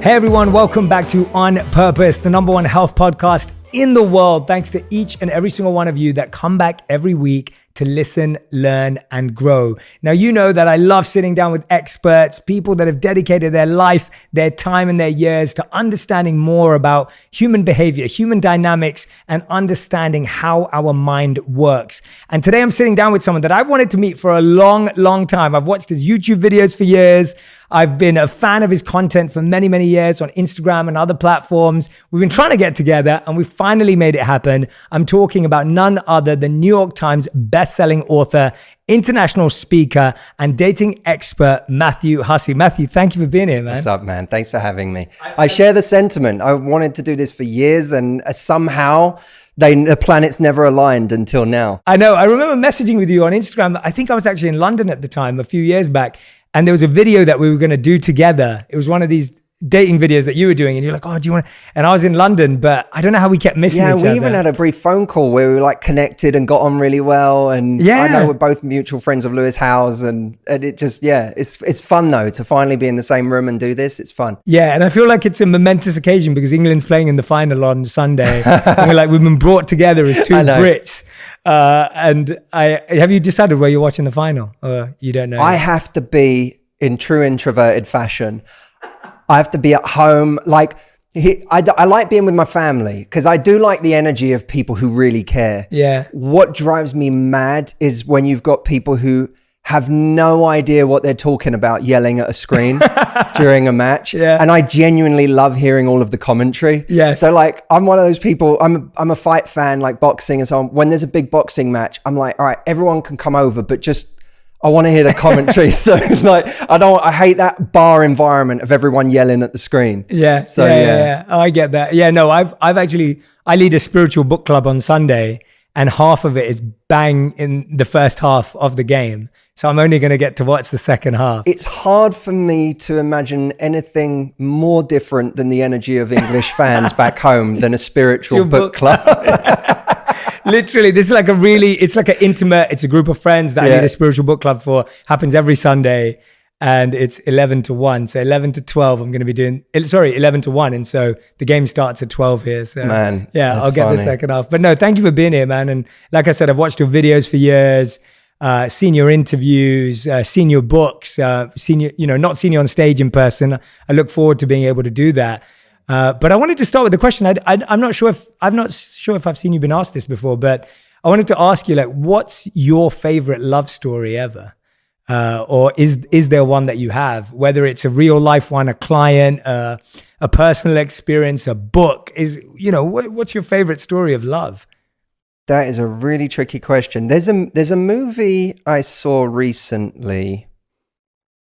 Hey everyone, welcome back to On Purpose, the number one health podcast in the world. Thanks to each and every single one of you that come back every week to listen, learn, and grow. Now, you know that I love sitting down with experts, people that have dedicated their life, their time, and their years to understanding more about human behavior, human dynamics, and understanding how our mind works. And today I'm sitting down with someone that I wanted to meet for a long, long time. I've watched his YouTube videos for years. I've been a fan of his content for many, many years on Instagram and other platforms. We've been trying to get together and we finally made it happen. I'm talking about none other than New York Times best-selling author, international speaker, and dating expert, Matthew Hussey. Matthew, thank you for being here, man. What's up, man? Thanks for having me. I share the sentiment. I wanted to do this for years and somehow the planets never aligned until now. I know. I remember messaging with you on Instagram. I think I was actually in London at the time, a few years back. And there was a video that we were going to do together. It was one of these dating videos that you were doing. And you're like, oh, do you want to? And I was in Londden, but I don't know how we kept missing each other. Yeah, we even had a brief phone call where we were like connected and got on really well. And yeah. I know we're both mutual friends of Lewis Howes. And it just, yeah, it's fun though to finally be in the same room and do this. It's fun. Yeah, and I feel like it's a momentous occasion because England's playing in the final on Sunday. And we've been brought together as two Brits. Have you decided where you're watching the final, or you don't know? I have to be in true introverted fashion. I have to be at home. I like being with my family because I do like the energy of people who really care. Yeah. What drives me mad is when you've got people who have no idea what they're talking about yelling at a screen during a match. Yeah. And I genuinely love hearing all of the commentary. Yeah. So I'm one of those people, I'm a fight fan, like boxing and so on. When there's a big boxing match, I'm like, all right, everyone can come over, but just, I want to hear the commentary. So I hate that bar environment of everyone yelling at the screen. Yeah. So yeah. Oh, I get that. Yeah, no, I lead a spiritual book club on Sunday and half of it is bang in the first half of the game. So I'm only going to get to watch the second half. It's hard for me to imagine anything more different than the energy of English fans back home than a spiritual book club. Literally, this is it's a group of friends that I lead a spiritual book club for. Happens every Sunday and it's 11 to 1. So 11 to 12, I'm going to be doing, 11 to 1. And so the game starts at 12 here. So man, yeah, I'll get the second half. But no, thank you for being here, man. And like I said, I've watched your videos for years. Seen your interviews, seen your books, not seen you on stage in person. I look forward to being able to do that. But I wanted to start with the question. I'm not sure if I've seen you been asked this before, but I wanted to ask you, what's your favorite love story ever? Or is there one that you have, whether it's a real life one, a client, a personal experience, a book? What's your favorite story of love? That is a really tricky question. There's a movie I saw recently.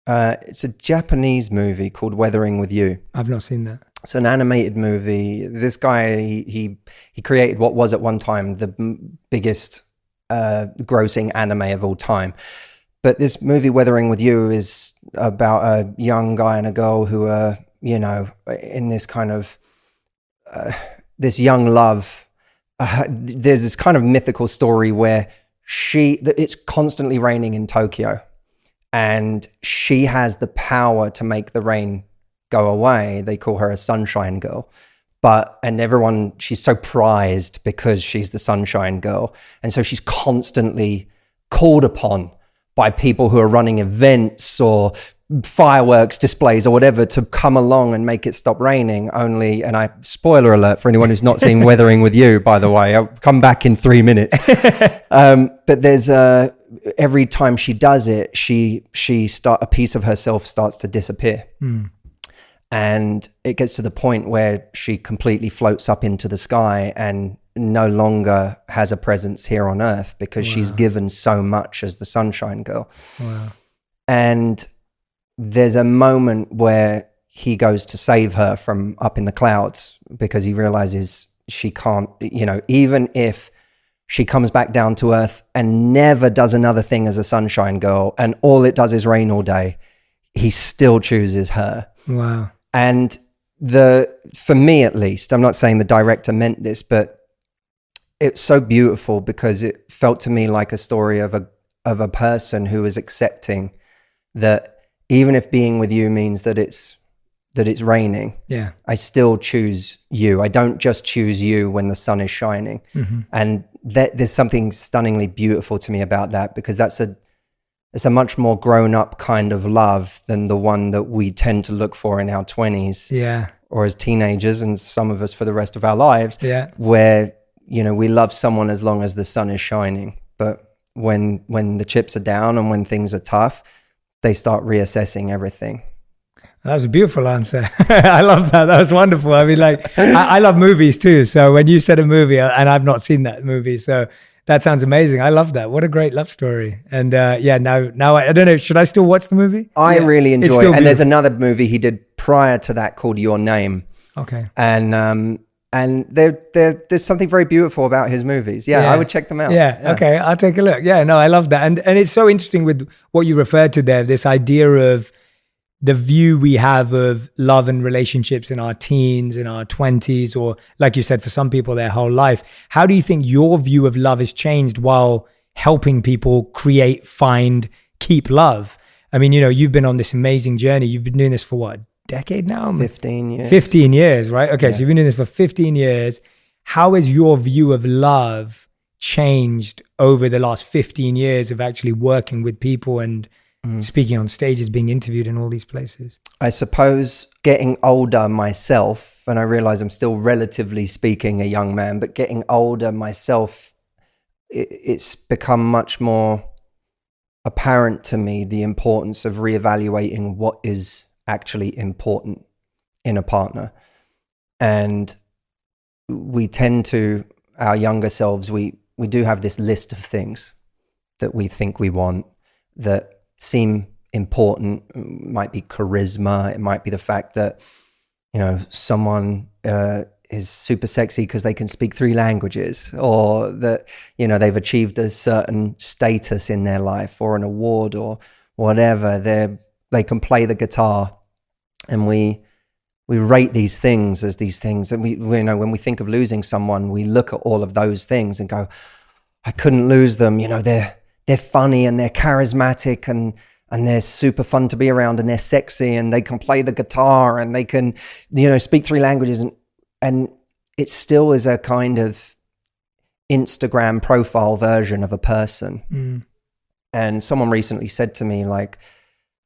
It's a Japanese movie called Weathering with You. I've not seen that. It's an animated movie. This guy, he created what was at one time the biggest grossing anime of all time. But this movie, Weathering with You, is about a young guy and a girl who are, in this kind of, this young love. There's this kind of mythical story where it's constantly raining in Tokyo and she has the power to make the rain go away. They call her a sunshine girl. She's so prized because she's the sunshine girl. And so she's constantly called upon by people who are running events or fireworks displays or whatever to come along and make it stop raining. Spoiler alert for anyone who's not seen Weathering with You, by the way, I'll come back in 3 minutes. But there's every time she does it, a piece of herself starts to disappear. And it gets to the point where she completely floats up into the sky and no longer has a presence here on earth because she's given so much as the sunshine girl. Wow. And there's a moment where he goes to save her from up in the clouds because he realizes she can't, even if she comes back down to earth and never does another thing as a sunshine girl and all it does is rain all day, he still chooses her. Wow. And for me at least, I'm not saying the director meant this, but it's so beautiful because it felt to me like a story of a person who is accepting that even if being with you means that it's that it's raining, Yeah. I still choose you. I don't just choose you when the sun is shining. And there's something stunningly beautiful to me about that, because it's a much more grown up kind of love than the one that we tend to look for in our 20s. Yeah. Or as teenagers, and some of us for the rest of our lives, Yeah. where, you know, we love someone as long as the sun is shining. But when the chips are down and when things are tough, they start reassessing everything. That was a beautiful answer. I love that. That was wonderful. I mean, like, I love movies too. So when you said a movie, and I've not seen that movie, so that sounds amazing. I love that. What a great love story. And now I don't know. Should I still watch the movie? I really enjoy it. And there's another movie he did prior to that called Your Name. Okay. And there's something very beautiful about his movies. Yeah, I would check them out. Yeah. Okay. I'll take a look. Yeah, no, I love that. And it's so interesting with what you referred to there, this idea of the view we have of love and relationships in our teens, in our 20s, or like you said, for some people, their whole life. How do you think your view of love has changed while helping people create, find, keep love? I mean, you know, you've been on this amazing journey. You've been doing this for what, a decade now? 15 years. 15 years, right? Okay, Yeah. so you've been doing this for 15 years. How has your view of love changed over the last 15 years of actually working with people and speaking on stages, being interviewed in all these places? I suppose getting older myself, and I realize I'm still relatively speaking a young man, but getting older myself, it's become much more apparent to me the importance of reevaluating what is actually important in a partner. And we tend to, our younger selves, we do have this list of things that we think we want that seem important. It might be charisma. It might be the fact that, you know, someone is super sexy because they can speak 3 languages, or that, you know, they've achieved a certain status in their life or an award or whatever. They can play the guitar, and we rate these things as these things. And we you know, when we think of losing someone, we look at all of those things and go, I couldn't lose them. You know, they're funny and they're charismatic and they're super fun to be around and they're sexy and they can play the guitar and they can, you know, speak 3 languages. And it still is a kind of Instagram profile version of a person. And someone recently said to me, like,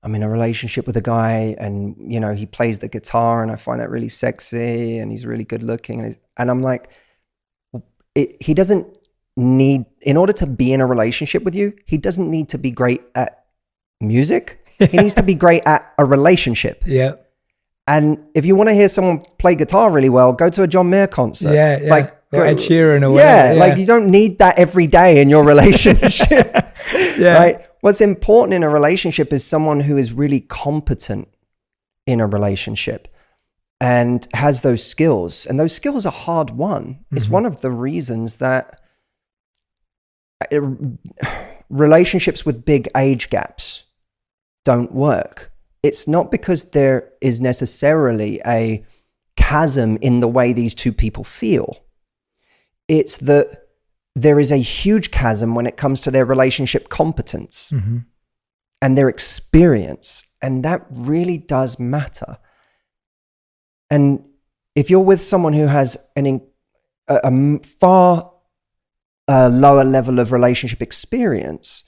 I'm in a relationship with a guy and, you know, he plays the guitar and I find that really sexy and he's really good looking. And I'm like, he doesn't need, in order to be in a relationship with you, he doesn't need to be great at music. He needs to be great at a relationship. Yeah. And if you want to hear someone play guitar really well, go to a John Mayer concert. Yeah. Like, or Ed Sheeran or whatever. Yeah, like you don't need that every day in your relationship. Yeah. Right? What's important in a relationship is someone who is really competent in a relationship and has those skills. And those skills are hard won. It's one of the reasons that relationships with big age gaps don't work. It's not because there is necessarily a chasm in the way these two people feel. It's that there is a huge chasm when it comes to their relationship competence and their experience. And that really does matter. And if you're with someone who has a far lower level of relationship experience,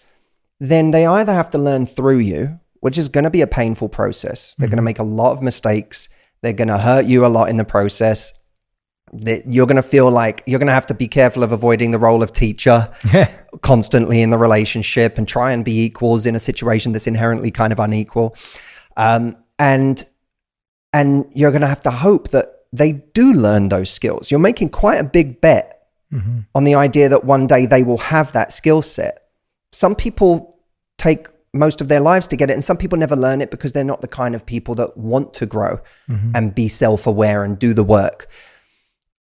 then they either have to learn through you, which is going to be a painful process. They're going to make a lot of mistakes. They're going to hurt you a lot in the process. You're going to feel like you're going to have to be careful of avoiding the role of teacher constantly in the relationship and try and be equals in a situation that's inherently kind of unequal. And you're going to have to hope that they do learn those skills. You're making quite a big bet on the idea that one day they will have that skill set. Some people take most of their lives to get it, and some people never learn it because they're not the kind of people that want to grow and be self-aware and do the work.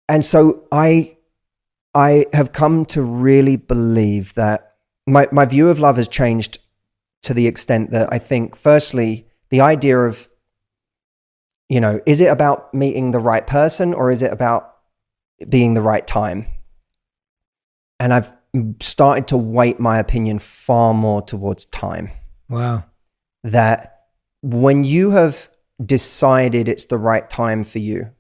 And so I have come to really believe that my view of love has changed to the extent that I think, firstly, the idea of, you know, is it about meeting the right person or is it about being the right time? And I've started to weight my opinion far more towards time. Wow. That when you have decided it's the right time for you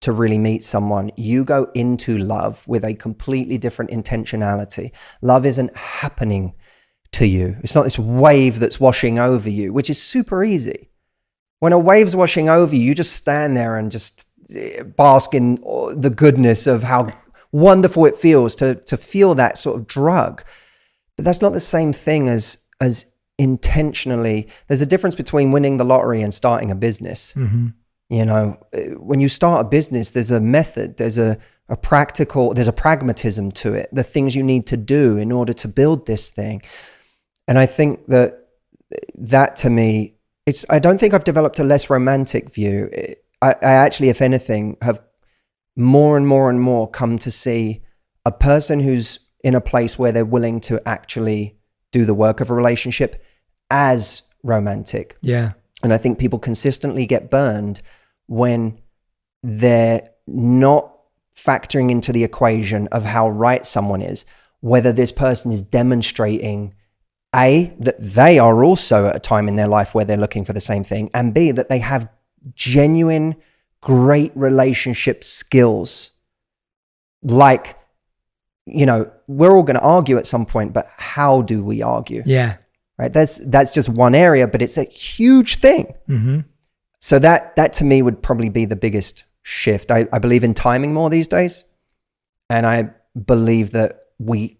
to really meet someone, you go into love with a completely different intentionality. Love isn't happening to you. It's not this wave that's washing over you, which is super easy. When a wave's washing over you, you just stand there and just bask in the goodness of how wonderful it feels to feel that sort of drug. But that's not the same thing as intentionally. There's a difference between winning the lottery and starting a business. Mm-hmm. You know, when you start a business, there's a method, there's a pragmatism to it, the things you need to do in order to build this thing. And I think that to me, I don't think I've developed a less romantic view. I actually, if anything, have more and more and more come to see a person who's in a place where they're willing to actually do the work of a relationship as romantic. Yeah. And I think people consistently get burned when they're not factoring into the equation of how right someone is, whether this person is demonstrating A, that they are also at a time in their life where they're looking for the same thing, and B, that they have genuine, great relationship skills. Like, you know, we're all going to argue at some point, but how do we argue? Yeah. Right. That's just one area, but it's a huge thing. Mm-hmm. So that to me would probably be the biggest shift. I believe in timing more these days. And I believe that we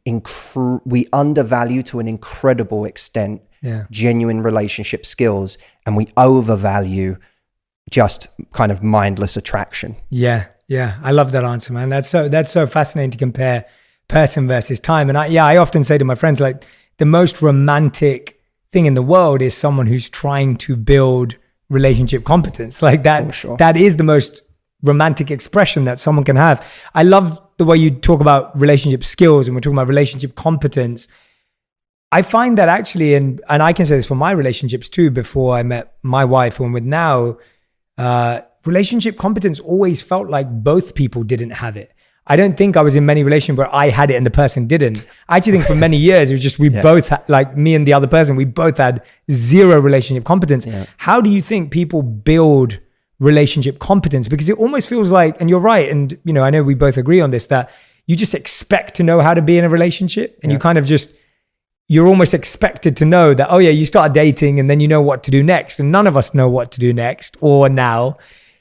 undervalue to an incredible extent genuine relationship skills, and we overvalue just kind of mindless attraction. Yeah. Yeah. I love that answer, man. That's so fascinating to compare person versus time. And I often say to my friends, like, the most romantic thing in the world is someone who's trying to build relationship competence. Like that, sure. That is the most romantic expression that someone can have. I love the way you talk about relationship skills, and we're talking about relationship competence. I find that actually, and I can say this for my relationships too, before I met my wife, and with now, relationship competence always felt like both people didn't have it. I don't think I was in many relationships where I had it and the person didn't. I actually think for many years, it was just both had, like me and the other person, we both had zero relationship competence. Yeah. How do you think people build relationship competence? Because it almost feels like, and you're right, and you know, I know we both agree on this, that you just expect to know how to be in a relationship, and you kind of just, you're almost expected to know that, oh yeah, you start dating and then you know what to do next. And none of us know what to do next or now.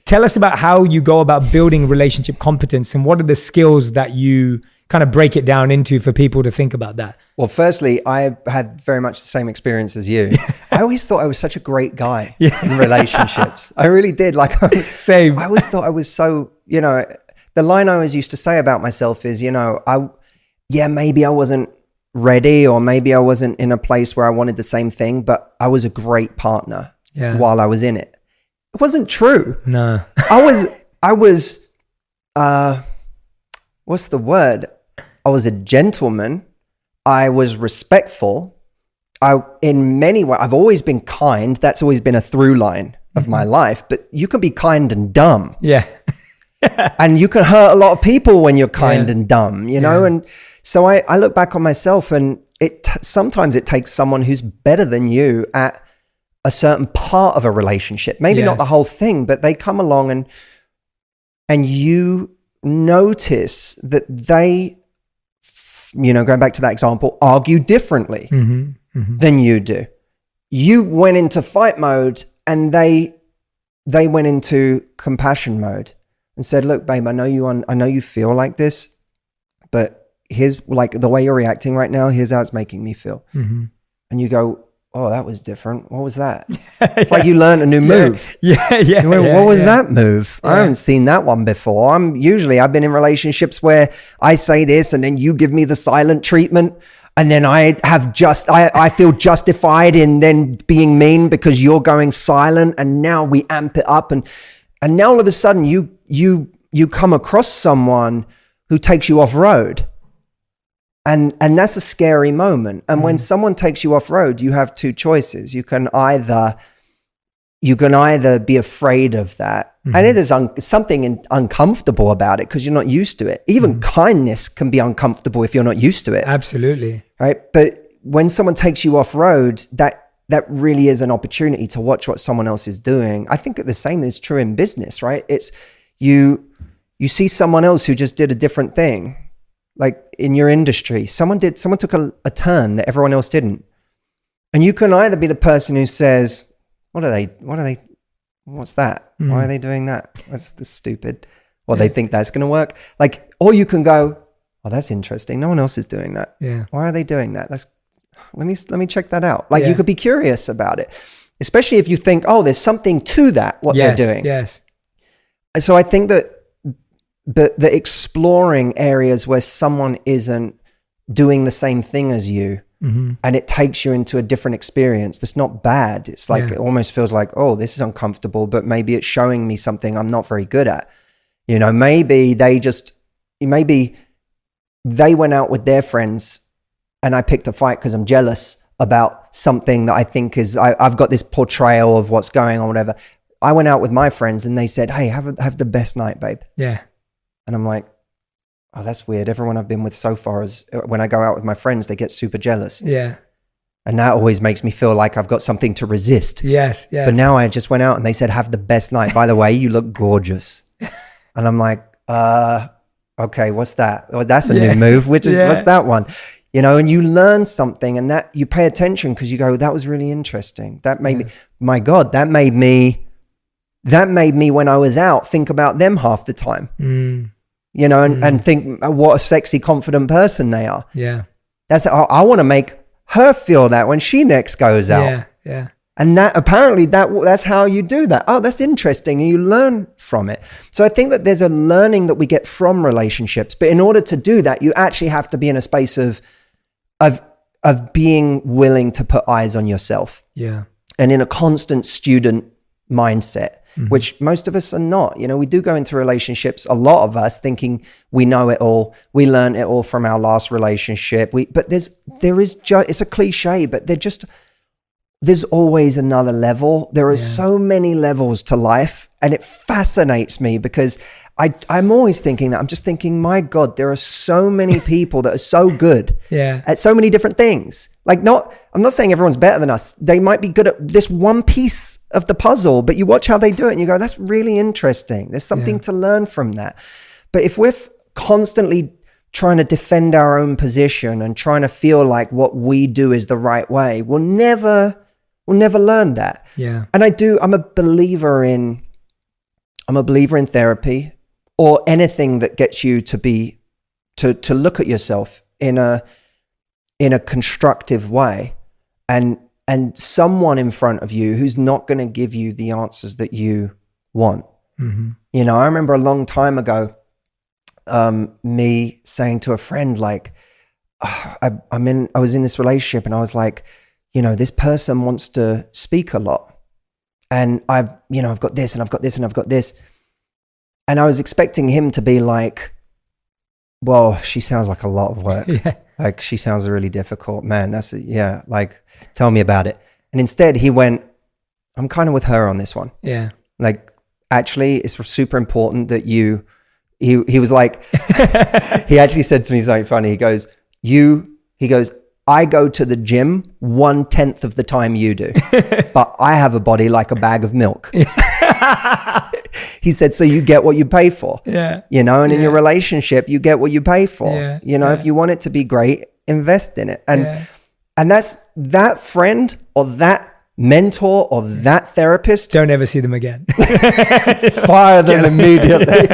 Tell us about how you go about building relationship competence, and what are the skills that you kind of break it down into for people to think about that? Well, firstly, I had very much the same experience as you. I always thought I was such a great guy in relationships. I really did. Like, same. I always thought I was so, you know, the line I always used to say about myself is, you know, maybe I wasn't ready, or maybe I wasn't in a place where I wanted the same thing, but I was a great partner while I was in it. It wasn't true. No. I was, what's the word? I was a gentleman. I was respectful. In many ways, I've always been kind. That's always been a through line of my life, but you can be kind and dumb. Yeah. And you can hurt a lot of people when you're kind and dumb, you know? And so I look back on myself, and sometimes it takes someone who's better than you at a certain part of a relationship, maybe not the whole thing, but they come along and you notice that they, you know, going back to that example, argue differently than you do. You went into fight mode, and they went into compassion mode and said, look, babe, I know you feel like this, but here's, like, the way you're reacting right now, here's how it's making me feel. And you go, oh, that was different. What was that? It's like you learned a new move. What was that move? I haven't seen that one before. I've been in relationships where I say this and then you give me the silent treatment, and then I feel justified in then being mean because you're going silent, and now we amp it up, and now all of a sudden you come across someone who takes you off road. And that's a scary moment. And when someone takes you off road, you have two choices. You can either be afraid of that. And it is something uncomfortable about it because you're not used to it. Even kindness can be uncomfortable if you're not used to it. Absolutely. Right. But when someone takes you off road, that that really is an opportunity to watch what someone else is doing. I think the same is true in business, right? It's you see someone else who just did a different thing. Like in your industry, someone took a turn that everyone else didn't. And you can either be the person who says, what's that? Why are they doing that? That's stupid. Or they think that's going to work. Like, or you can go, oh, that's interesting. No one else is doing that. Yeah. Why are they doing that? Let me check that out. Like, you could be curious about it, especially if you think, oh, there's something to that, what they're doing. Yes. So I think that the exploring areas where someone isn't doing the same thing as you, and it takes you into a different experience, that's not bad. It's like, it almost feels like, oh, this is uncomfortable, but maybe it's showing me something I'm not very good at. You know, maybe they went out with their friends and I picked a fight because I'm jealous about something that I think is, I've got this portrayal of what's going on, whatever. I went out with my friends and they said, hey, have the best night, babe. Yeah. And I'm like, oh, that's weird. Everyone I've been with so far is, when I go out with my friends, they get super jealous. Yeah. And that always makes me feel like I've got something to resist. Yes. Yes. But now I just went out and they said, have the best night. By the way, you look gorgeous. And I'm like, okay, what's that? Well, that's a new move. What's that one? You know, and you learn something and that you pay attention because you go, that was really interesting. That made me, my God, that made me when I was out, think about them half the time. You know, and think what a sexy, confident person they are. Yeah. I want to make her feel that when she next goes out. Yeah. Yeah. And that apparently that's how you do that. Oh, that's interesting. And you learn from it. So I think that there's a learning that we get from relationships. But in order to do that, you actually have to be in a space of being willing to put eyes on yourself. Yeah. And in a constant student mindset, which most of us are not. You know, we do go into relationships, a lot of us, thinking we know it all. We learned it all from our last relationship. But it's a cliche, but there's always another level. There are so many levels to life, and it fascinates me because I'm always thinking that. I'm just thinking, my God, there are so many people that are so good at so many different things. Like, I'm not saying everyone's better than us. They might be good at this one piece of the puzzle, but you watch how they do it and you go, that's really interesting. There's something to learn from that. But if we're constantly trying to defend our own position and trying to feel like what we do is the right way, we'll never learn that. Yeah. And I'm a believer in therapy or anything that gets you to look at yourself in a constructive way, and someone in front of you who's not going to give you the answers that you want. You know, I remember a long time ago, me saying to a friend, like, I was in this relationship and I was like, you know, this person wants to speak a lot, and I've got this and I've got this and I've got this. And I was expecting him to be like, well, she sounds like a lot of work. Like, she sounds really difficult, man. Like, tell me about it. And instead he went, I'm kind of with her on this one. Yeah. Like, actually, it's super important that he was like, he actually said to me something funny. He goes, I go to the gym 1/10 of the time you do, but I have a body like a bag of milk. He said, so you get what you pay for. Yeah. You know, and in your relationship, you get what you pay for. Yeah. You know, if you want it to be great, invest in it. And that's that friend or that mentor or that therapist. Don't ever see them again. Fire them immediately.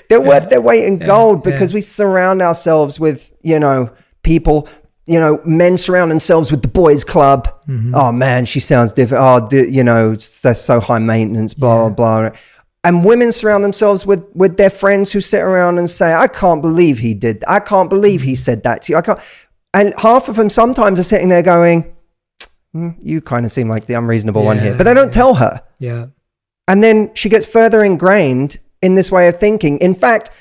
They're worth their weight in gold because we surround ourselves with, you know, people, you know, men surround themselves with the boys club. Oh man, she sounds different. Oh, you know, that's so high maintenance, blah, blah, blah. And women surround themselves with their friends who sit around and say, I can't believe he did. I can't believe he said that to you. I can't. And half of them sometimes are sitting there going, you kind of seem like the unreasonable one here, but they don't tell her. Yeah. And then she gets further ingrained in this way of thinking. In fact,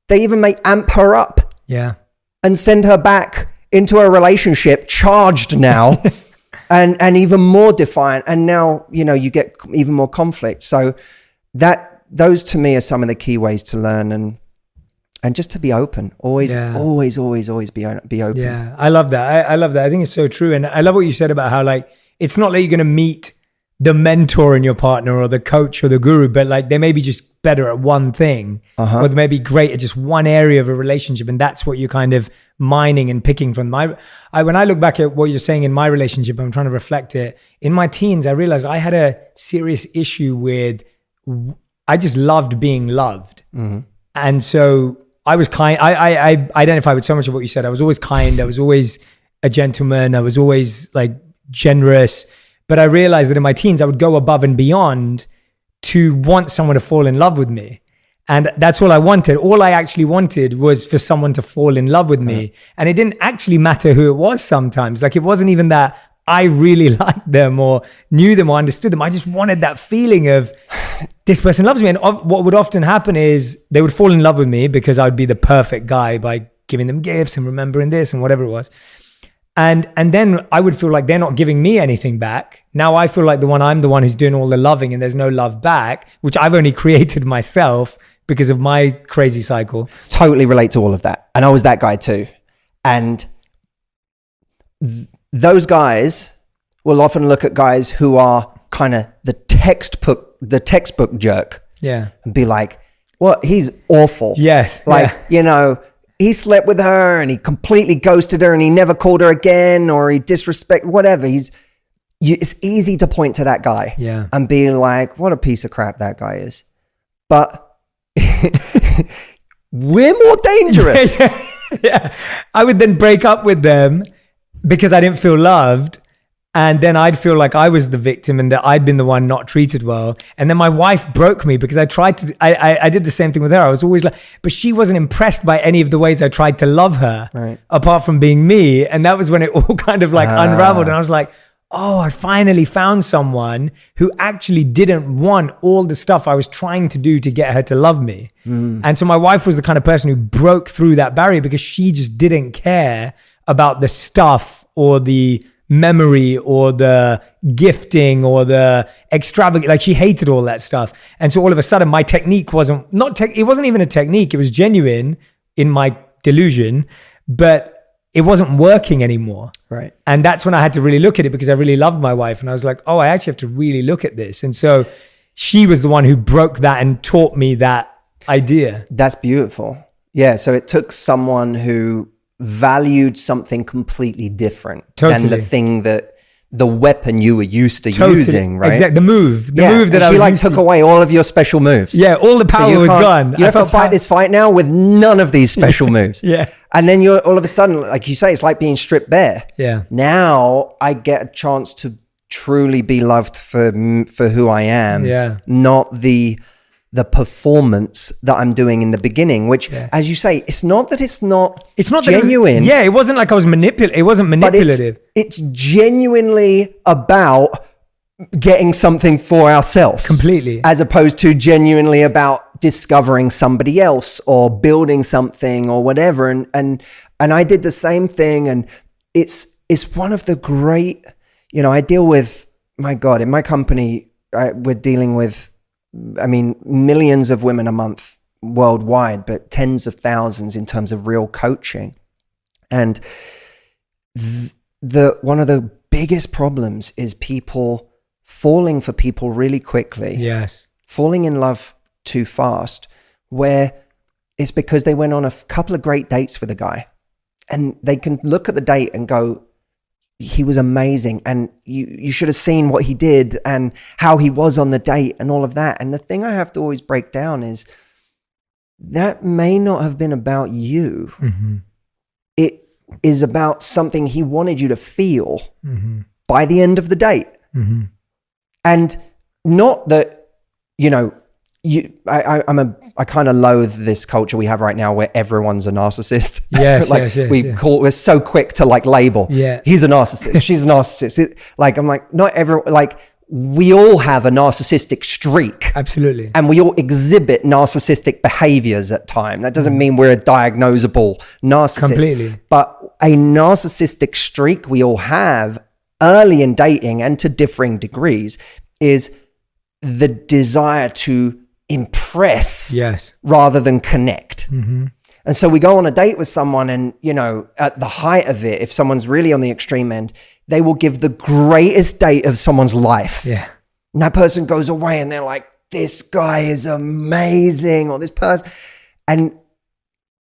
they even may amp her up and send her back into a relationship charged now and even more defiant. And now, you know, you get even more conflict. So those to me are some of the key ways to learn. And just to be open, always be open. Yeah, I love that. I love that. I think it's so true. And I love what you said about how like, it's not like you're going to meet the mentor in your partner or the coach or the guru, but like they may be just better at one thing, or they may be great at just one area of a relationship. And that's what you're kind of mining and picking from. When I look back at what you're saying in my relationship, I'm trying to reflect it. In my teens, I realized I had a serious issue with, I just loved being loved. And so I was kind. I identify with so much of what you said. I was always kind. I was always a gentleman. I was always like generous. But I realized that in my teens, I would go above and beyond to want someone to fall in love with me. And that's all I wanted. All I actually wanted was for someone to fall in love with me. And it didn't actually matter who it was sometimes. Like it wasn't even that I really liked them or knew them or understood them. I just wanted that feeling of this person loves me. And what would often happen is they would fall in love with me because I would be the perfect guy by giving them gifts and remembering this and whatever it was. And then I would feel like they're not giving me anything back. Now I feel like I'm the one who's doing all the loving and there's no love back, which I've only created myself because of my crazy cycle. Totally relate to all of that. And I was that guy too. And those guys will often look at guys who are kind of the textbook jerk. Yeah. And be like, well, he's awful. Yes. Like, you know, he slept with her and he completely ghosted her and he never called her again, or he disrespected, whatever. It's easy to point to that guy and be like, what a piece of crap that guy is. But we're more dangerous. Yeah. I would then break up with them because I didn't feel loved. And then I'd feel like I was the victim and that I'd been the one not treated well. And then my wife broke me because I did the same thing with her. I was always like, but she wasn't impressed by any of the ways I tried to love her, apart from being me. And that was when it all kind of like unraveled. And I was like, oh, I finally found someone who actually didn't want all the stuff I was trying to do to get her to love me. And so my wife was the kind of person who broke through that barrier because she just didn't care about the stuff or the memory or the gifting or the extravagant, like she hated all that stuff. And so all of a sudden my technique it wasn't even a technique. It was genuine in my delusion, but it wasn't working anymore. Right. And that's when I had to really look at it because I really loved my wife. And I was like, oh, I actually have to really look at this. And so she was the one who broke that and taught me that idea. That's beautiful. Yeah. So it took someone who valued something completely different than the thing the weapon you were used to using, right? Exactly. The move that I was like took away all of your special moves. Yeah, all the power was gone. You have to fight this fight now with none of these special moves. Yeah. And then you're all of a sudden, like you say, it's like being stripped bare. Yeah. Now I get a chance to truly be loved for who I am. Yeah. Not the performance that I'm doing in the beginning, which, as you say, it's not genuine. It wasn't like I was it wasn't manipulative. But it's genuinely about getting something for ourselves. Completely. As opposed to genuinely about discovering somebody else or building something or whatever. And I did the same thing. And it's one of the great, I deal with, my God, in my company, we're dealing with, millions of women a month worldwide, but tens of thousands in terms of real coaching. And one of the biggest problems is people falling for people really quickly. Yes. Falling in love too fast, where it's because they went on a couple of great dates with a guy and they can look at the date and go, he was amazing, and you should have seen what he did and how he was on the date and all of that. And the thing I have to always break down is that may not have been about you. Mm-hmm. It is about something he wanted you to feel by the end of the date. Mm-hmm. And not that, I kind of loathe this culture we have right now where everyone's a narcissist. Yes, we're so quick to label. Yeah. He's a narcissist. She's a narcissist. I'm like, not everyone, we all have a narcissistic streak. Absolutely. And we all exhibit narcissistic behaviors at time. That doesn't mean we're a diagnosable narcissist. Completely. But a narcissistic streak we all have early in dating and to differing degrees is the desire to impress rather than connect. Mm-hmm. And so we go on a date with someone and, you know, at the height of it, if someone's really on the extreme end, they will give the greatest date of someone's life. Yeah. And that person goes away and they're like, this guy is amazing, or this person. And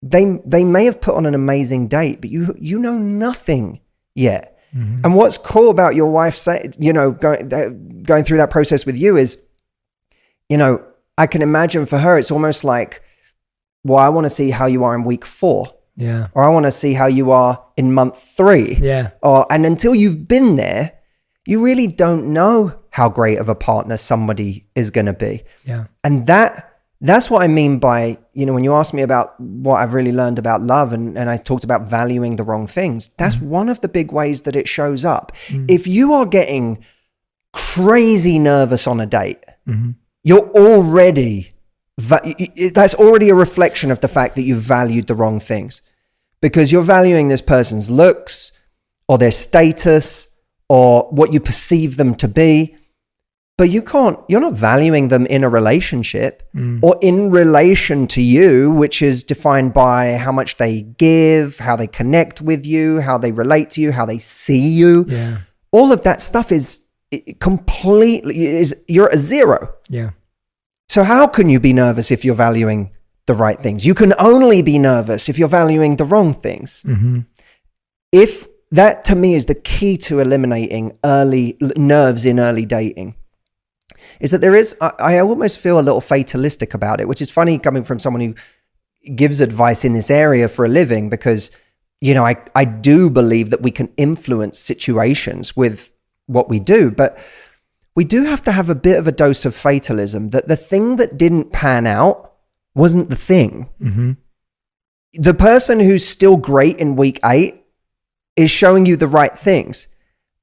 they may have put on an amazing date, but you know nothing yet. Mm-hmm. And what's cool about your wife, you know, going through that process with you is, you know, I can imagine for her, it's almost like, well, I want to see how you are in week 4. Yeah. Or I want to see how you are in month 3. Yeah. And until you've been there, you really don't know how great of a partner somebody is going to be. Yeah. And that's what I mean by, you know, when you ask me about what I've really learned about love and I talked about valuing the wrong things, that's one of the big ways that it shows up. If you are getting crazy nervous on a date, you're already, that's already a reflection of the fact that you've valued the wrong things, because you're valuing this person's looks or their status or what you perceive them to be. But you're not valuing them in a relationship or in relation to you, which is defined by how much they give, how they connect with you, how they relate to you, how they see you. Yeah. All of that stuff is completely, you're at 0. Yeah. So how can you be nervous if you're valuing the right things? You can only be nervous if you're valuing the wrong things. Mm-hmm. If that, to me, is the key to eliminating nerves in early dating. Is that there is, I almost feel a little fatalistic about it, which is funny coming from someone who gives advice in this area for a living, because, you know, I do believe that we can influence situations with what we do, but we do have to have a bit of a dose of fatalism that the thing that didn't pan out wasn't the thing. Mm-hmm. The person who's still great in week 8 is showing you the right things.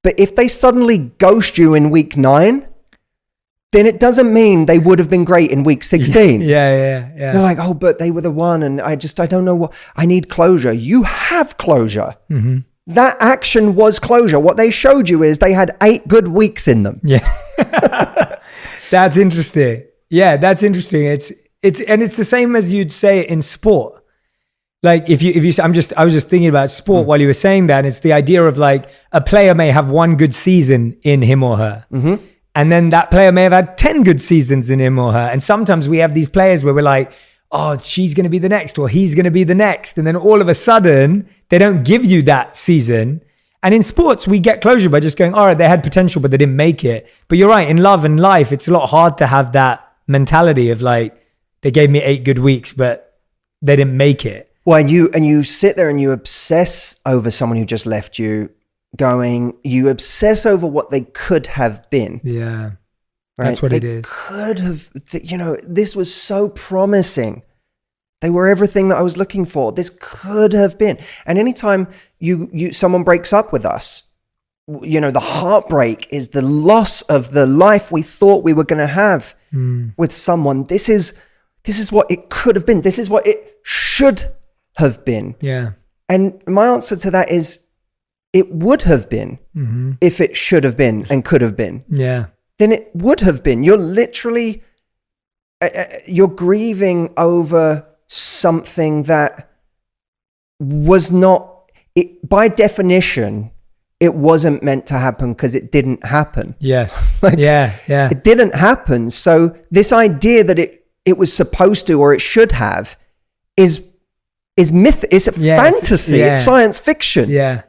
But if they suddenly ghost you in week 9, then it doesn't mean they would have been great in week 16. Yeah. They're like, oh, but they were the one, and I don't know what, I need closure. You have closure. Mm-hmm. That action was closure. What they showed you is they had 8 good weeks in them. Yeah. That's interesting. Yeah, that's interesting. It's the same as you'd say in sport. Like if you I was just thinking about sport while you were saying that. And it's the idea of like a player may have 1 good season in him or her. Mm-hmm. And then that player may have had 10 good seasons in him or her. And sometimes we have these players where we're like, oh, she's going to be the next, or he's going to be the next. And then all of a sudden, they don't give you that season. And in sports, we get closure by just going, all right, they had potential, but they didn't make it. But you're right, in love and life, it's a lot hard to have that mentality of like, they gave me 8 good weeks, but they didn't make it. Well, and you sit there and you obsess over someone who just left you, you obsess over what they could have been. Yeah. Right? That's what it is. Could have, you know, this was so promising. They were everything that I was looking for. This could have been. And anytime someone breaks up with us, you know, the heartbreak is the loss of the life we thought we were going to have with someone. This is what it could have been. This is what it should have been. Yeah. And my answer to that is, it would have been if it should have been and could have been. Yeah. Then it would have been. You're literally, you're grieving over something that was not, by definition, it wasn't meant to happen because it didn't happen. Yes. Like, yeah. It didn't happen. So this idea that it was supposed to or it should have is myth. It's a fantasy. It's science fiction. Yeah.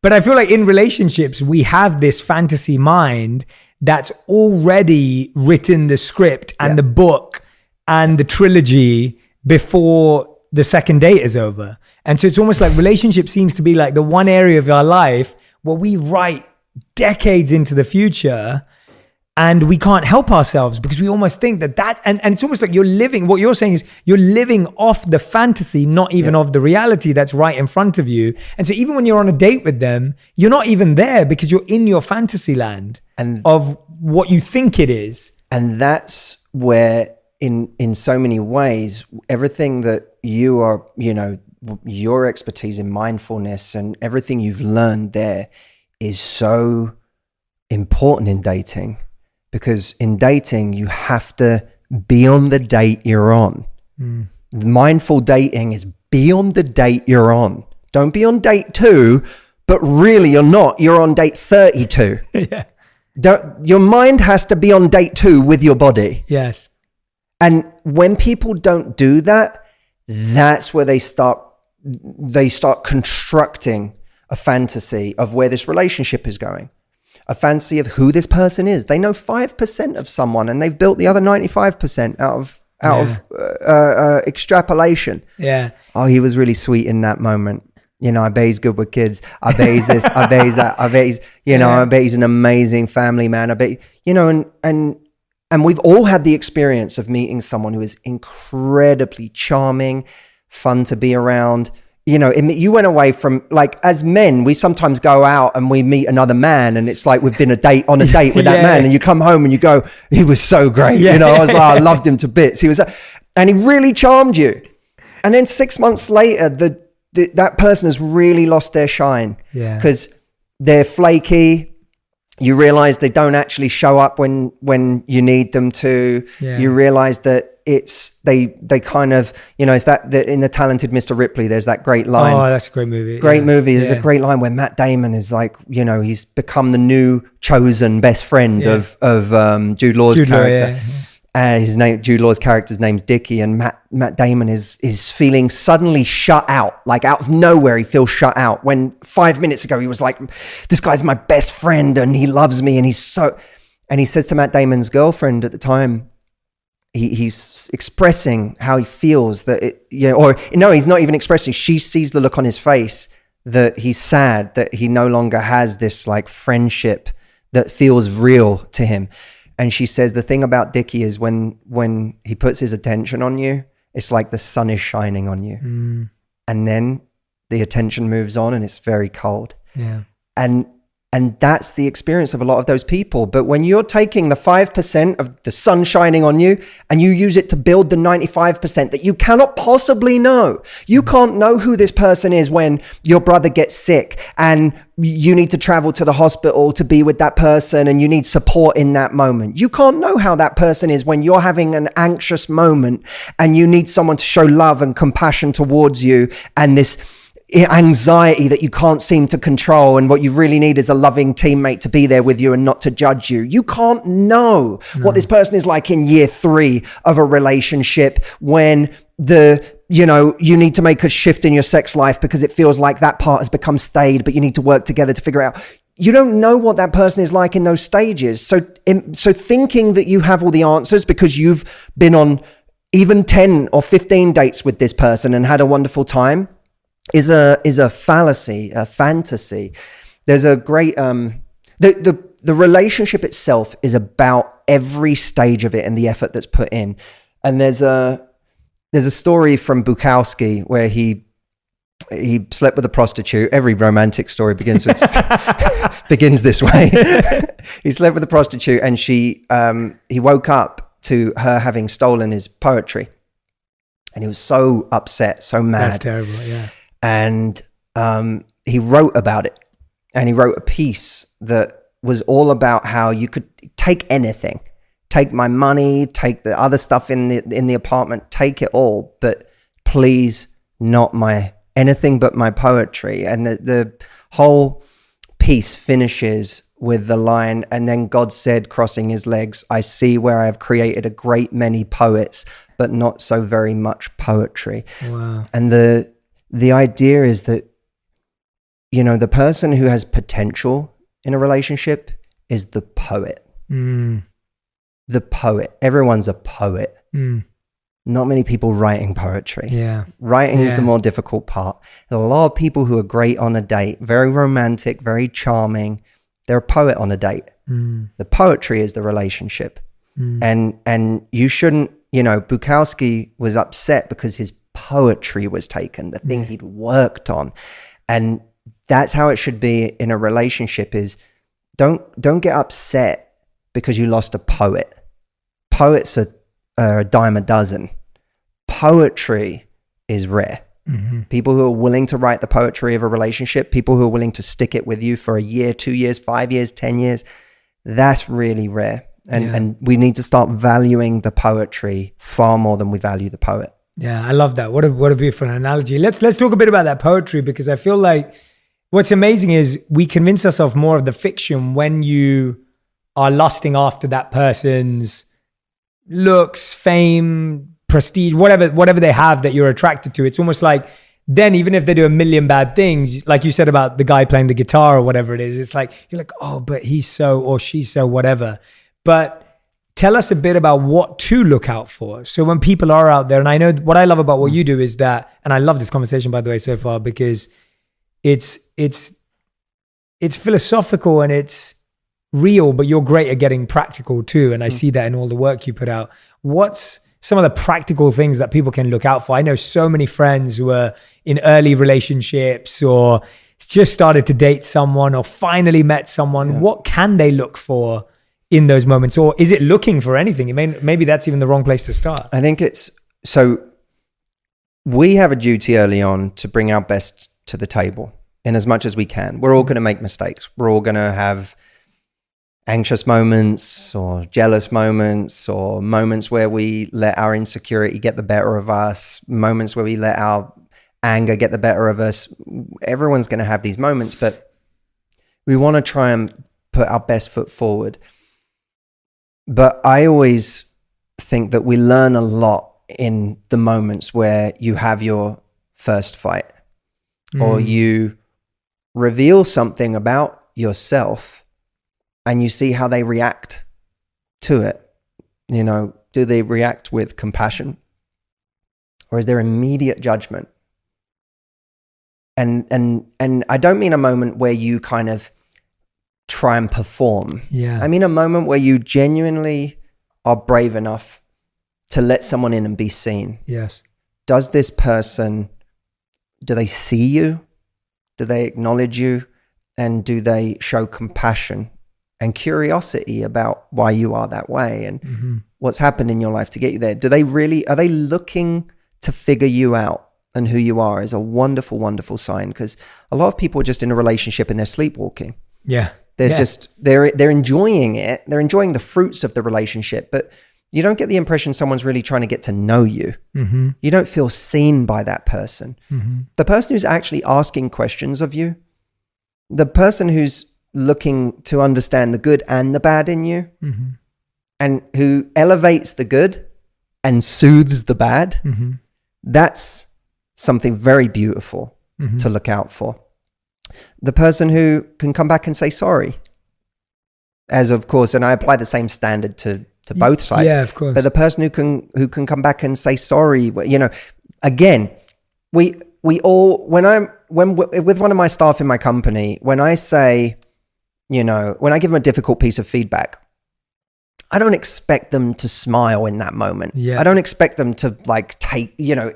But I feel like in relationships, we have this fantasy mind that's already written the script and the book and the trilogy before the second date is over. And so it's almost like relationship seems to be like the one area of our life where we write decades into the future and we can't help ourselves because we almost think that and it's almost like you're living, what you're saying is you're living off the fantasy, not even of the reality that's right in front of you. And so even when you're on a date with them, you're not even there because you're in your fantasy land of what you think it is. And that's where in so many ways, everything that you are, you know, your expertise in mindfulness and everything you've learned there is so important in dating. Because in dating, you have to be on the date you're on. Mindful dating is be on the date you're on. Don't be on date 2, but really you're not. You're on date 32. Yeah. Your mind has to be on date 2 with your body. Yes. And when people don't do that, that's where they start constructing a fantasy of where this relationship is going. A fantasy of who this person is. They know 5% of someone and they've built the other 95% out of extrapolation. Yeah. Oh, he was really sweet in that moment. You know, I bet he's good with kids. I bet he's this. I bet he's that. I bet he's, I bet he's an amazing family man. I bet, and we've all had the experience of meeting someone who is incredibly charming, fun to be around. You went away from, like, as men, we sometimes go out and we meet another man and it's like we've been on a date with that man, and you come home and you go, he was so great. I was like, I loved him to bits. And he really charmed you. And then 6 months later, that person has really lost their shine because they're flaky. You realize they don't actually show up when you need them to. You realize that they kind of, it's that in The Talented Mr. Ripley, there's that great line. Oh, that's a great movie. Movie. There's a great line where Matt Damon is like, he's become the new chosen best friend of Jude Law's character. Jude Law's character's name's Dickie, and Matt Damon is feeling suddenly shut out, like out of nowhere. He feels shut out when 5 minutes ago he was like, this guy's my best friend and he loves me, and he says to Matt Damon's girlfriend at the time, he's expressing how he feels that he's not even expressing. She sees the look on his face that he's sad that he no longer has this like friendship that feels real to him. And she says, the thing about Dickie is when he puts his attention on you, it's like the sun is shining on you. Mm. And then the attention moves on and it's very cold. Yeah. And that's the experience of a lot of those people. But when you're taking the 5% of the sun shining on you and you use it to build the 95% that you cannot possibly know, you can't know who this person is when your brother gets sick and you need to travel to the hospital to be with that person and you need support in that moment. You can't know how that person is when you're having an anxious moment and you need someone to show love and compassion towards you, and this anxiety that you can't seem to control, and what you really need is a loving teammate to be there with you and not to judge you. You can't know what this person is like in year 3 of a relationship when you need to make a shift in your sex life because it feels like that part has become staid, but you need to work together to figure out. You don't know what that person is like in those stages. So thinking that you have all the answers because you've been on even 10 or 15 dates with this person and had a wonderful time is a fallacy, a fantasy. There's a great the relationship itself is about every stage of it and the effort that's put in. And there's a story from Bukowski where he slept with a prostitute. Every romantic story begins this way. He slept with a prostitute, and he woke up to her having stolen his poetry, and he was so upset, so mad. That's terrible. Yeah. And he wrote about it, and he wrote a piece that was all about how you could take anything, take my money, take the other stuff in the apartment, take it all, but please not anything but my poetry. And the whole piece finishes with the line, and then God said, crossing his legs, I see where I have created a great many poets, but not so very much poetry. Wow. And the idea is that, the person who has potential in a relationship is the poet. Mm. The poet. Everyone's a poet. Mm. Not many people writing poetry. Yeah. Writing is the more difficult part. There are a lot of people who are great on a date, very romantic, very charming. They're a poet on a date. Mm. The poetry is the relationship. Mm. And you shouldn't, Bukowski was upset because his poetry was taken, the thing he'd worked on. And that's how it should be in a relationship, is don't get upset because you lost a poet. Poets are a dime a dozen. Poetry is rare. Mm-hmm. People who are willing to write the poetry of a relationship, people who are willing to stick it with you for a year, 2 years, 5 years, 10 years, that's really rare. And we need to start valuing the poetry far more than we value the poet. Yeah, I love that. What a beautiful analogy. Let's talk a bit about that poetry, because I feel like what's amazing is we convince ourselves more of the fiction when you are lusting after that person's looks, fame, prestige, whatever they have that you're attracted to. It's almost like then even if they do a million bad things, like you said about the guy playing the guitar or whatever it is, it's like, you're like, oh, but he's so, or she's so, whatever. But tell us a bit about what to look out for. So when people are out there, and I know what I love about what you do is that, and I love this conversation, by the way, so far, because it's philosophical and it's real, but you're great at getting practical too. And I see that in all the work you put out. What's some of the practical things that people can look out for? I know so many friends who are in early relationships or just started to date someone or finally met someone. Yeah. What can they look for in those moments? Or is it looking for anything? Maybe that's even the wrong place to start. I think so we have a duty early on to bring our best to the table in as much as we can. We're all going to make mistakes. We're all going to have anxious moments or jealous moments or moments where we let our insecurity get the better of us, moments where we let our anger get the better of us. Everyone's going to have these moments, but we want to try and put our best foot forward. But I always think that we learn a lot in the moments where you have your first fight or you reveal something about yourself and you see how they react to it. You know, do they react with compassion or is there immediate judgment? And I don't mean a moment where you kind of try and perform. Yeah. I mean a moment where you genuinely are brave enough to let someone in and be seen. Yes. Does this person, do they see you? Do they acknowledge you? And do they show compassion and curiosity about why you are that way and what's happened in your life to get you there? Are they looking to figure you out? And who you are is a wonderful, wonderful sign, because a lot of people are just in a relationship and they're sleepwalking. Yeah. They're enjoying it. They're enjoying the fruits of the relationship, but you don't get the impression someone's really trying to get to know you. You don't feel seen by that person. The person who's actually asking questions of you, the person who's looking to understand the good and the bad in you, and who elevates the good and soothes the bad, that's something very beautiful to look out for. The person who can come back and say sorry, as of course, and I apply the same standard to both sides. Yeah, of course. But the person who can come back and say sorry, you know, again, we all, with one of my staff in my company, when I say, you know, when I give them a difficult piece of feedback, I don't expect them to smile in that moment. Yeah. I don't expect them to like take, you know,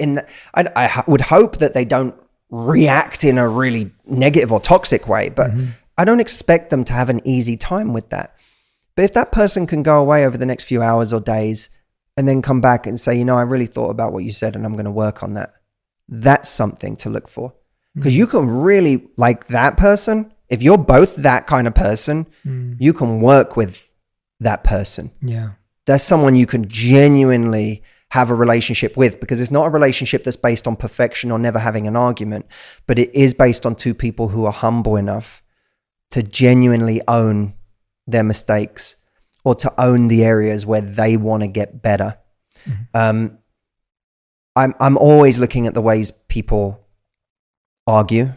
I would hope that they don't react in a really negative or toxic way, but I don't expect them to have an easy time with that. But if that person can go away over the next few hours or days and then come back and say, you know, I really thought about what you said and I'm going to work on that. That's something to look for. Because you can really, like that person, if you're both that kind of person, you can work with that person. Yeah. That's someone you can genuinely have a relationship with, because it's not a relationship that's based on perfection or never having an argument, but it is based on two people who are humble enough to genuinely own their mistakes or to own the areas where they want to get better. I'm always looking at the ways people argue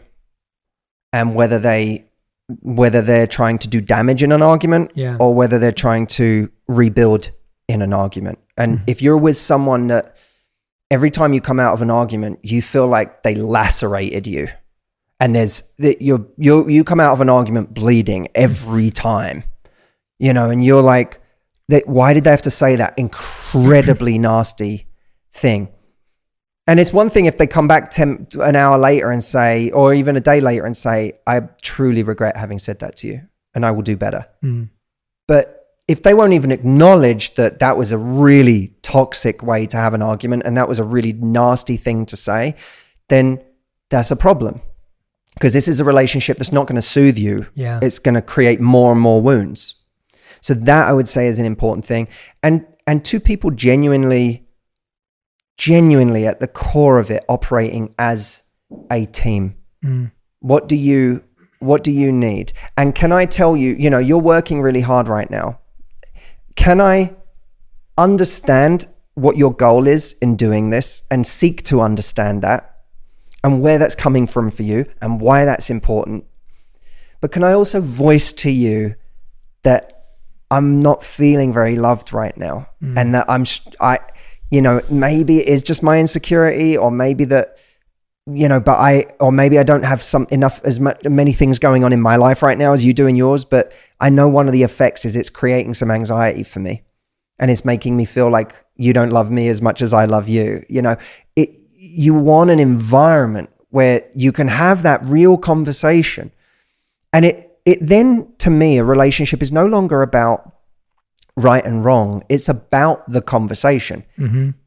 and whether they're trying to do damage in an argument or whether they're trying to rebuild in an argument. And if you're with someone that every time you come out of an argument, you feel like they lacerated you, and you come out of an argument bleeding every time, you know, and you're like, why did they have to say that incredibly nasty thing? And it's one thing if they come back an hour later and say, or even a day later and say, I truly regret having said that to you and I will do better. But if they won't even acknowledge that that was a really toxic way to have an argument and that was a really nasty thing to say, then that's a problem. Because this is a relationship that's not going to soothe you. Yeah. It's going to create more and more wounds. So that I would say is an important thing. And two people genuinely genuinely at the core of it operating as a team? What do you need? And can I tell you, you're working really hard right now. Can I understand what your goal is in doing this and seek to understand that and where that's coming from for you and why that's important? But can I also voice to you that I'm not feeling very loved right now, and that maybe it is just my insecurity, or maybe that, or maybe I don't have many things going on in my life right now as you do in yours, but I know one of the effects is it's creating some anxiety for me, and it's making me feel like you don't love me as much as I love you. You want an environment where you can have that real conversation. And it then, to me, a relationship is no longer about right and wrong. It's about the conversation.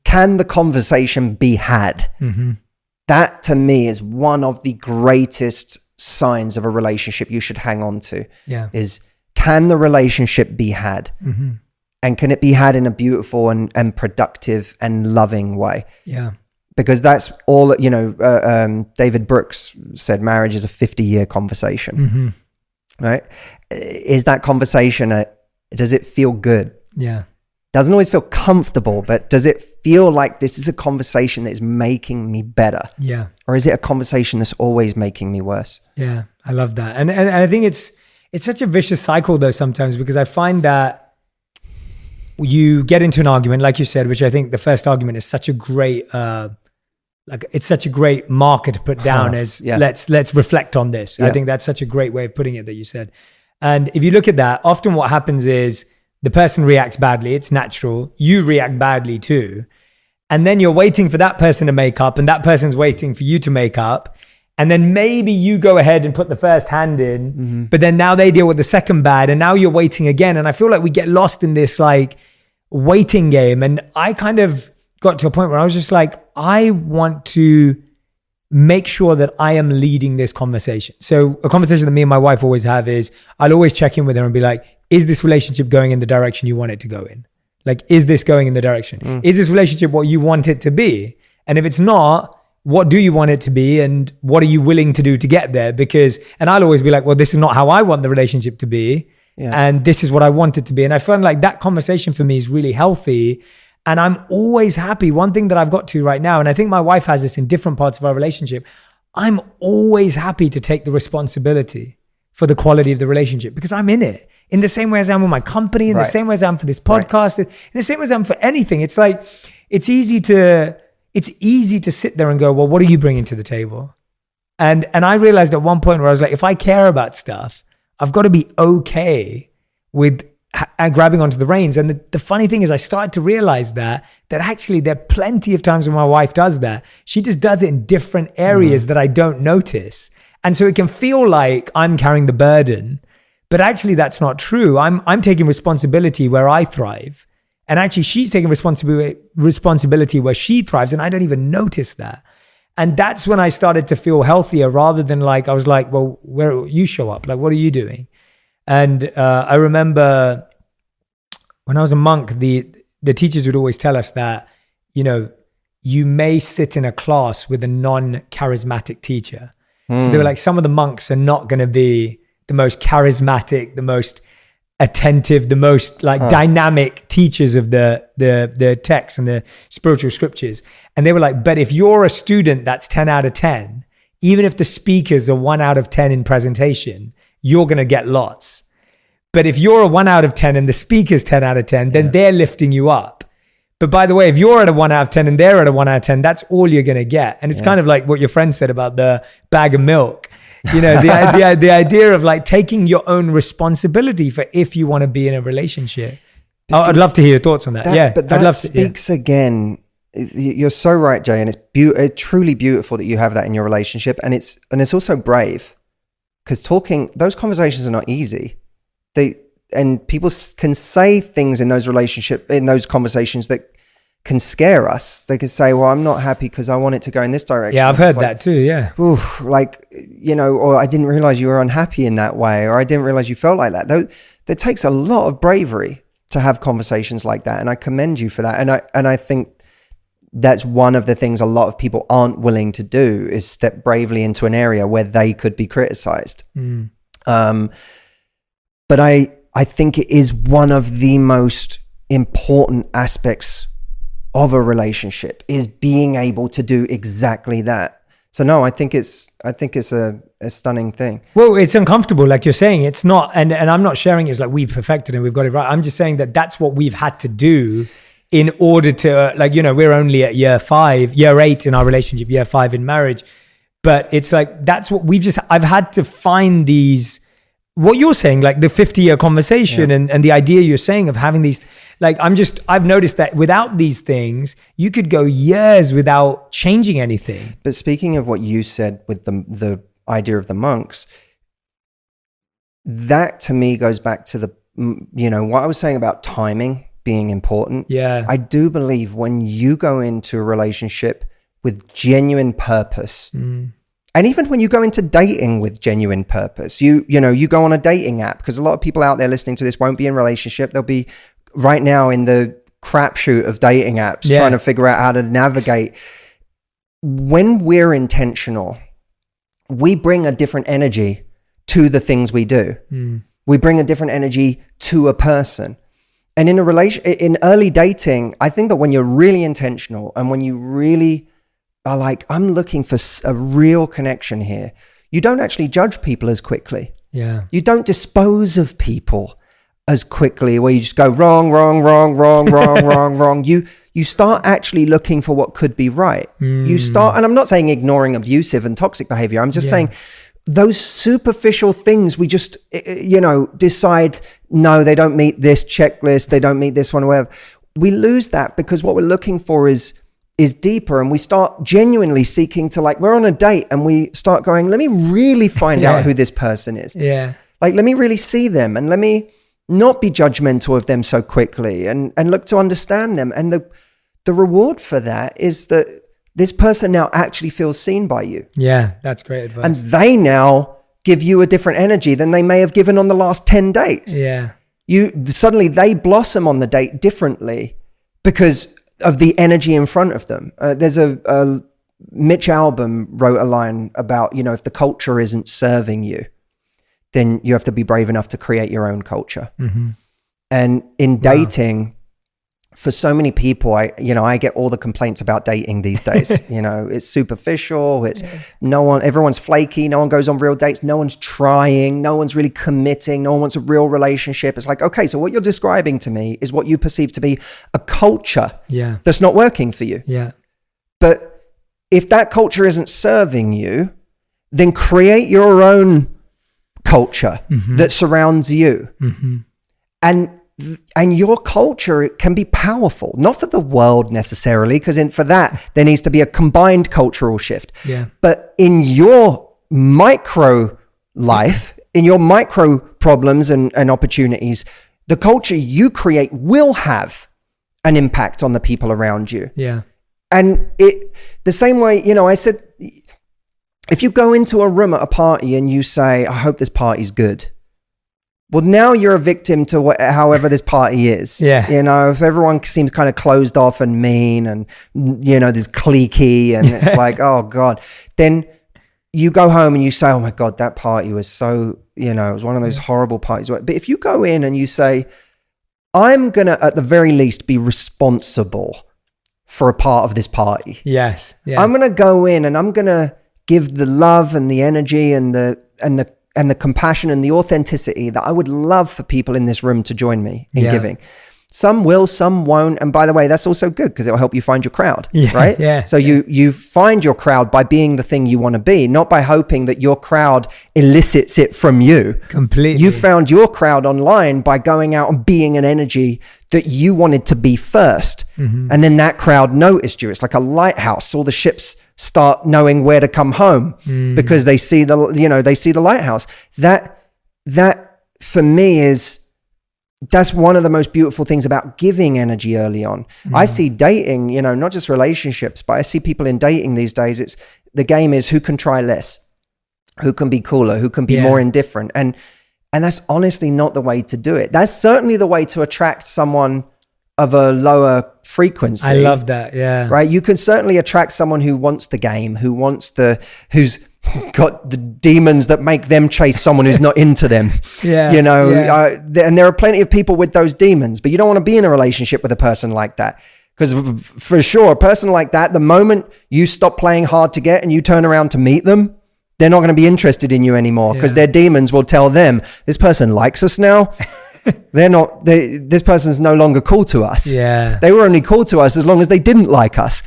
Can the conversation be had? That, to me, is one of the greatest signs of a relationship you should hang on to. Is, can the relationship be had? And can it be had in a beautiful and productive and loving way? Because that's all, David Brooks said marriage is a 50-year conversation, right? Is that conversation, does it feel good? Doesn't always feel comfortable, but does it feel like this is a conversation that is making me better? Or is it a conversation that's always making me worse? I love that. And I think it's such a vicious cycle though sometimes, because I find that you get into an argument, like you said, which I think the first argument is such a great, it's such a great marker to put down as let's reflect on this. I think that's such a great way of putting it that you said. And if you look at that, often what happens is the person reacts badly. It's natural. You react badly too. And then you're waiting for that person to make up, and that person's waiting for you to make up. And then maybe you go ahead and put the first hand in, but then now they deal with the second bad, and now you're waiting again. And I feel like we get lost in this like waiting game. And I kind of got to a point where I was just like, I want to make sure that I am leading this conversation. So a conversation that me and my wife always have is, I'll always check in with her and be like, is this relationship going in the direction you want it to go in? Like, is this going in the direction? Is this relationship what you want it to be? And if it's not, what do you want it to be, and what are you willing to do to get there? And I'll always be like, well, this is not how I want the relationship to be. And this is what I want it to be. And I find like that conversation for me is really healthy. And I'm always happy. One thing that I've got to right now, and I think my wife has this in different parts of our relationship, I'm always happy to take the responsibility for the quality of the relationship, because I'm in it. In the same way as I'm with my company, in the same way as I'm for this podcast, in the same way as I'm for anything. It's like, it's easy to sit there and go, well, what are you bringing to the table? And I realized at one point where I was like, if I care about stuff, I've got to be okay with grabbing onto the reins. And the funny thing is, I started to realize that actually there are plenty of times when my wife does that. She just does it in different areas that I don't notice. And so it can feel like I'm carrying the burden, but actually that's not true. I'm taking responsibility where I thrive. And actually she's taking responsibility where she thrives, and I don't even notice that. And that's when I started to feel healthier, rather than like, I was like, well, where you show up? Like, what are you doing? And I remember when I was a monk, the teachers would always tell us that, you may sit in a class with a non-charismatic teacher. So they were like, some of the monks are not going to be the most charismatic, the most attentive, the most dynamic teachers of the texts and the spiritual scriptures. And they were like, but if you're a student that's 10 out of 10, even if the speakers are 1 out of 10 in presentation, you're going to get lots. But if you're a 1 out of 10 and the speaker's 10 out of 10, then they're lifting you up. But by the way, if you're at a 1 out of 10 and they're at a 1 out of 10, that's all you're going to get. And it's kind of like what your friend said about the bag of milk. The idea of like taking your own responsibility for if you want to be in a relationship. I'd love to hear your thoughts on that. But that speaks again. You're so right, Jay. And it's truly beautiful that you have that in your relationship. And it's also brave, because those conversations are not easy. And people can say things in those conversations that can scare us. They could say, well, I'm not happy because I want it to go in this direction. Yeah, I've heard that too. Yeah. Oof, or I didn't realize you were unhappy in that way, or I didn't realize you felt like that. It takes a lot of bravery to have conversations like that. And I commend you for that. And I think that's one of the things a lot of people aren't willing to do, is step bravely into an area where they could be criticized. But I think it is one of the most important aspects of a relationship, is being able to do exactly that. So no, I think it's a stunning thing. Well, it's uncomfortable, like you're saying. It's not, and I'm not sharing it as like we've perfected and we've got it right. I'm just saying that that's what we've had to do in order to, like, you know, we're only at year 8 in our relationship, year 5 in marriage. But it's like, that's what I've had to find these, what you're saying, like the 50-year conversation and the idea you're saying of having these, like, I've noticed that without these things, you could go years without changing anything. But speaking of what you said with the idea of the monks, that to me goes back to the, you know, what I was saying about timing being important. Yeah. I do believe when you go into a relationship with genuine purpose, and even when you go into dating with genuine purpose, you go on a dating app, because a lot of people out there listening to this won't be in a relationship. They'll be right now in the crapshoot of dating apps, trying to figure out how to navigate. When we're intentional, we bring a different energy to the things we do. We bring a different energy to a person. And in in early dating, I think that when you're really intentional and when you really are like, I'm looking for a real connection here, you don't actually judge people as quickly. Yeah. You don't dispose of people as quickly, where you just go wrong. You start actually looking for what could be right. You start, and I'm not saying ignoring abusive and toxic behavior. I'm just saying those superficial things, we just, decide, no, they don't meet this checklist, they don't meet this one, or whatever. We lose that, because what we're looking for is deeper, and we start genuinely seeking to, like, we're on a date and we start going, let me really find out who this person is. Yeah. Like, let me really see them, and let me not be judgmental of them so quickly, and look to understand them. And the reward for that is that this person now actually feels seen by you. Yeah, that's great advice. And they now give you a different energy than they may have given on the last 10 dates. Yeah. Suddenly they blossom on the date differently because of the energy in front of them. There's a Mitch Albom wrote a line about, if the culture isn't serving you, then you have to be brave enough to create your own culture. And in dating, for so many people, I get all the complaints about dating these days. It's superficial. It's everyone's flaky. No one goes on real dates. No one's trying. No one's really committing. No one wants a real relationship. It's like, okay, so what you're describing to me is what you perceive to be a culture that's not working for you. Yeah. But if that culture isn't serving you, then create your own culture that surrounds you. And your culture can be powerful, not for the world necessarily, because for that, there needs to be a combined cultural shift. Yeah. But in your micro life, in your micro problems and opportunities, the culture you create will have an impact on the people around you. Yeah. And the same way, I said, if you go into a room at a party and you say, I hope this party's good. Well, now you're a victim to however this party is. Yeah. If everyone seems kind of closed off and mean and, there's cliquey and it's like, oh God, then you go home and you say, oh my God, that party was so, it was one of those horrible parties. But if you go in and you say, I'm going to, at the very least, be responsible for a part of this party. Yes. Yeah. I'm going to go in and I'm going to give the love and the energy and the compassion and the authenticity that I would love for people in this room to join me in giving. Some will, some won't. And by the way, that's also good because it will help you find your crowd, right? Yeah. So you find your crowd by being the thing you want to be, not by hoping that your crowd elicits it from you. Completely. You found your crowd online by going out and being an energy that you wanted to be first. And then that crowd noticed you. It's like a lighthouse. All the ships start knowing where to come home because they see the lighthouse. That for me that's one of the most beautiful things about giving energy early on. I see dating, not just relationships, but I see people in dating these days. The game is who can try less, who can be cooler, who can be more indifferent. And that's honestly not the way to do it. That's certainly the way to attract someone of a lower frequency. I love that. Yeah. Right. You can certainly attract someone who wants the game, who's got the demons that make them chase someone who's not into them. Yeah. You know, and there are plenty of people with those demons, but you don't want to be in a relationship with a person like that. Because for sure, a person like that, the moment you stop playing hard to get and you turn around to meet them, they're not going to be interested in you anymore, because their demons will tell them, this person likes us now. This person's no longer cool to us. Yeah. They were only cool to us as long as they didn't like us.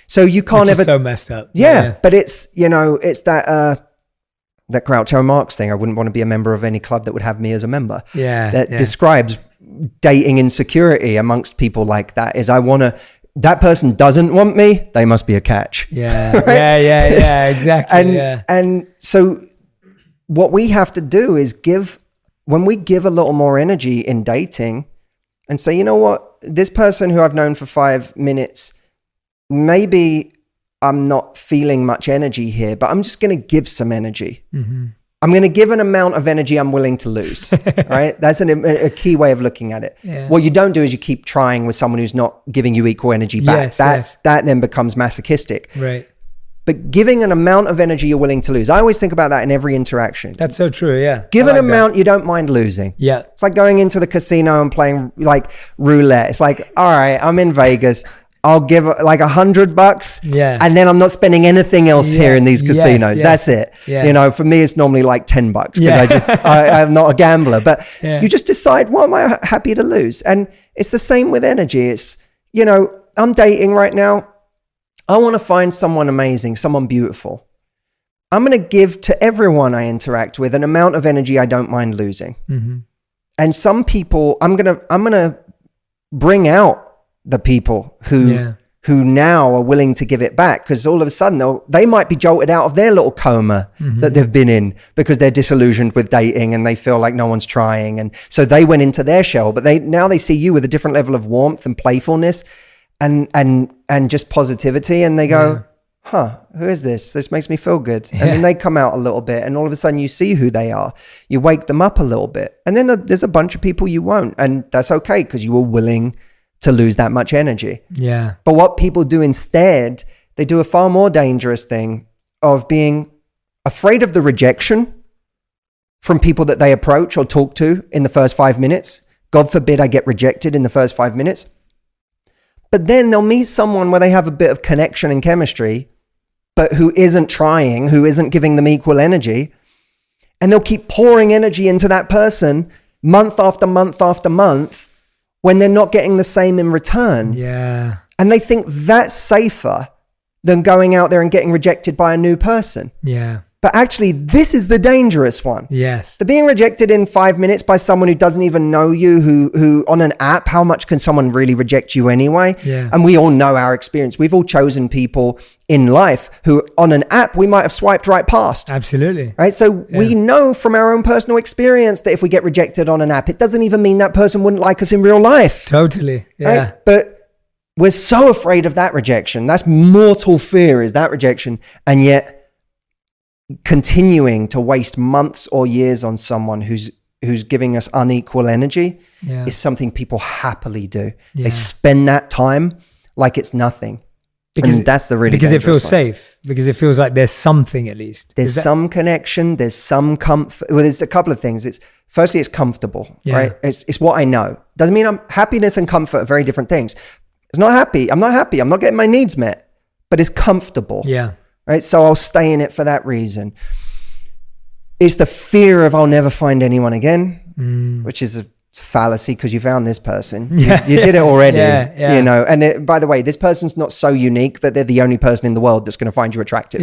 So you can't ever. So messed up. Yeah. But it's, it's that Groucho Marx thing. I wouldn't want to be a member of any club that would have me as a member. Yeah. That describes dating insecurity amongst people like that. That person doesn't want me, they must be a catch. Yeah. Right? Yeah, exactly. And so what we have to do is when we give a little more energy in dating and say, you know what, this person who I've known for 5 minutes, maybe I'm not feeling much energy here, but I'm just going to give some energy. Mm-hmm. I'm going to give an amount of energy I'm willing to lose, right? That's a key way of looking at it. Yeah. What you don't do is you keep trying with someone who's not giving you equal energy back. That then becomes masochistic. Right. But giving an amount of energy you're willing to lose. I always think about that in every interaction. That's so true, yeah. Give an amount you don't mind losing. Yeah. It's like going into the casino and playing like roulette. It's like, all right, I'm in Vegas. I'll give like $100. Yeah. And then I'm not spending anything else here in these casinos. That's it. Yeah. For me, it's normally like $10 because I'm not a gambler, but you just decide, what am I happy to lose? And it's the same with energy. It's, I'm dating right now. I want to find someone amazing, someone beautiful. I'm going to give to everyone I interact with an amount of energy I don't mind losing. Mm-hmm. And some people, I'm going to bring out the people who now are willing to give it back, because all of a sudden they might be jolted out of their little coma that they've been in because they're disillusioned with dating and they feel like no one's trying, and so they went into their shell, but now they see you with a different level of warmth and playfulness and just positivity, and they go, who is this? This makes me feel good. And then they come out a little bit, and all of a sudden you see who they are. You wake them up a little bit, and then there's a bunch of people you won't, and that's okay because you were willing to lose that much energy. Yeah. But what people do instead, they do a far more dangerous thing of being afraid of the rejection from people that they approach or talk to in the first 5 minutes. God forbid I get rejected in the first 5 minutes. But then they'll meet someone where they have a bit of connection and chemistry, but who isn't trying, who isn't giving them equal energy. And they'll keep pouring energy into that person month after month after month, when they're not getting the same in return. Yeah. And they think that's safer than going out there and getting rejected by a new person. Yeah. But actually, this is the dangerous one. Yes. The being rejected in 5 minutes by someone who doesn't even know you, who on an app, how much can someone really reject you anyway? Yeah. And we all know our experience. We've all chosen people in life who on an app, we might have swiped right past. Absolutely. Right. So we know from our own personal experience that if we get rejected on an app, it doesn't even mean that person wouldn't like us in real life. Totally. Yeah. Right? But we're so afraid of that rejection. That's mortal fear, is that rejection. And yet, continuing to waste months or years on someone who's giving us unequal energy is something people happily do. They spend that time like it's nothing. And that's the really because it feels safe, because it feels like there's something, at least there's some connection, there's some comfort. Well, there's a couple of things. Firstly, it's comfortable, right? It's what I know. Doesn't mean happiness and comfort are very different things. I'm not happy. I'm not getting my needs met, but it's comfortable. Yeah. Right. So I'll stay in it for that reason. It's the fear of I'll never find anyone again, which is a fallacy because you found this person. You did it already, And by the way, this person's not so unique that they're the only person in the world that's going to find you attractive.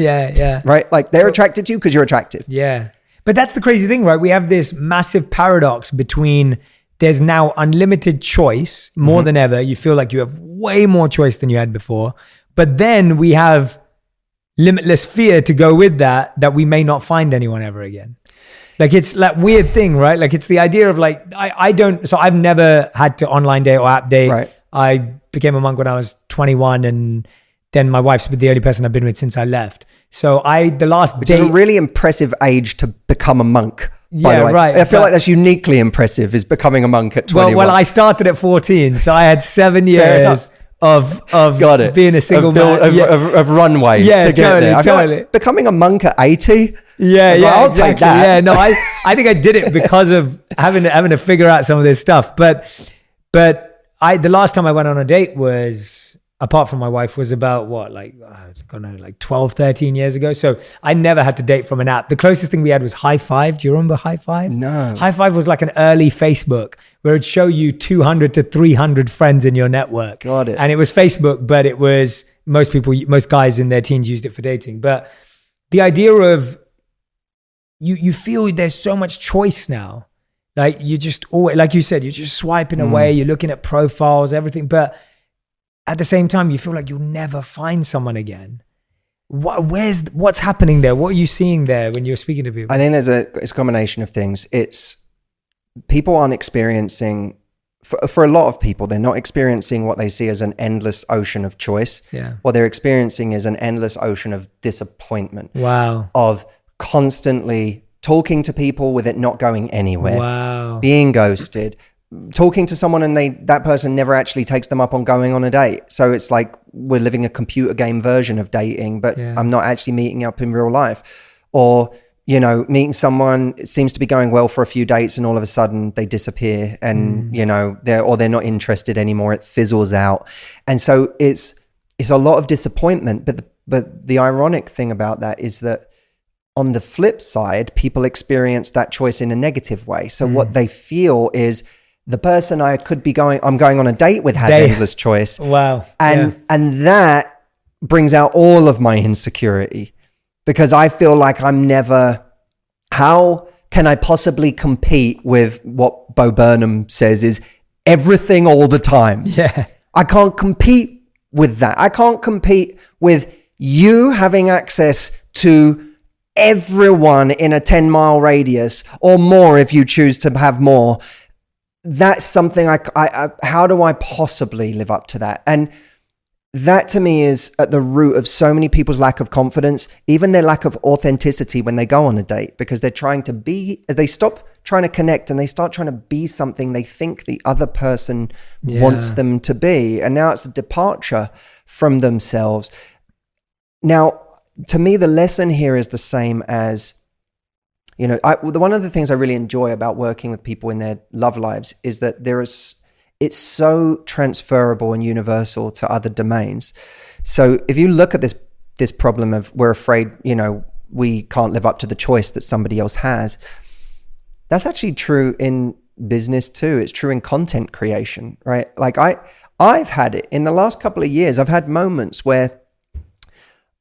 Right. Like they're attracted to you because you're attractive. Yeah. But that's the crazy thing, right? We have this massive paradox between there's now unlimited choice more than ever. You feel like you have way more choice than you had before. But then we have limitless fear to go with that we may not find anyone ever again. Like it's that weird thing, right? Like it's the idea of like, I've never had to online date or app date. Right. I became a monk when I was 21, and then my wife's the only person I've been with since I left. So Which is a really impressive age to become a monk. By the way. Right. I feel like that's uniquely impressive, is becoming a monk at 21. Well, I started at 14, so I had 7 years. Got it. being a single man. Of runway to get there. I feel like becoming a monk at 80. I'll exactly. take that. Yeah, no, I think I did it because of having to figure out some of this stuff. But the last time I went on a date was, apart from my wife, was about what, like, I don't know, like 12, 13 years ago. So I never had to date from an app. The closest thing we had was High Five. Do you remember High Five? No. High Five was like an early Facebook where it'd show you 200 to 300 friends in your network. Got it. And it was Facebook, but it was most guys in their teens used it for dating. But the idea of you feel there's so much choice now. Like you just always, like you said, you're just swiping away, you're looking at profiles, everything. But at the same time, you feel like you'll never find someone again. What's happening there? What are you seeing there when you're speaking to people? I think it's a combination of things. It's people aren't experiencing, for a lot of people, they're not experiencing what they see as an endless ocean of choice. Yeah. What they're experiencing is an endless ocean of disappointment. Wow. Of constantly talking to people with it not going anywhere. Wow. Being ghosted. Talking to someone and that person never actually takes them up on going on a date. So it's like we're living a computer game version of dating, but I'm not actually meeting up in real life. Or, meeting someone, it seems to be going well for a few dates and all of a sudden they disappear and, they're not interested anymore. It fizzles out. And so it's a lot of disappointment. But the ironic thing about that is that on the flip side, people experience that choice in a negative way. So what they feel is, the person I'm going on a date with has endless choice. Wow. And that brings out all of my insecurity because I feel like how can I possibly compete with what Bo Burnham says is everything all the time? Yeah. I can't compete with that. I can't compete with you having access to everyone in a 10-mile radius or more if you choose to have more. That's something I how do I possibly live up to that? And that to me is at the root of so many people's lack of confidence, even their lack of authenticity when they go on a date, because they stop trying to connect and they start trying to be something they think the other person wants them to be. And now it's a departure from themselves. Now, to me, the lesson here is the same as, one of the things I really enjoy about working with people in their love lives is that it's so transferable and universal to other domains. So if you look at this problem of we're afraid, we can't live up to the choice that somebody else has, that's actually true in business too. It's true in content creation, right? Like I've had it in the last couple of years. I've had moments where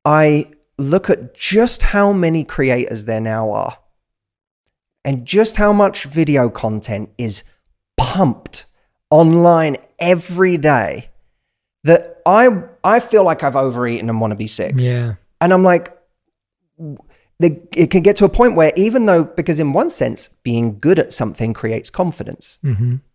I look at just how many creators there now are and just how much video content is pumped online every day that I feel like I've overeaten and want to be sick. Yeah. And I'm like, it can get to a point where because in one sense, being good at something creates confidence,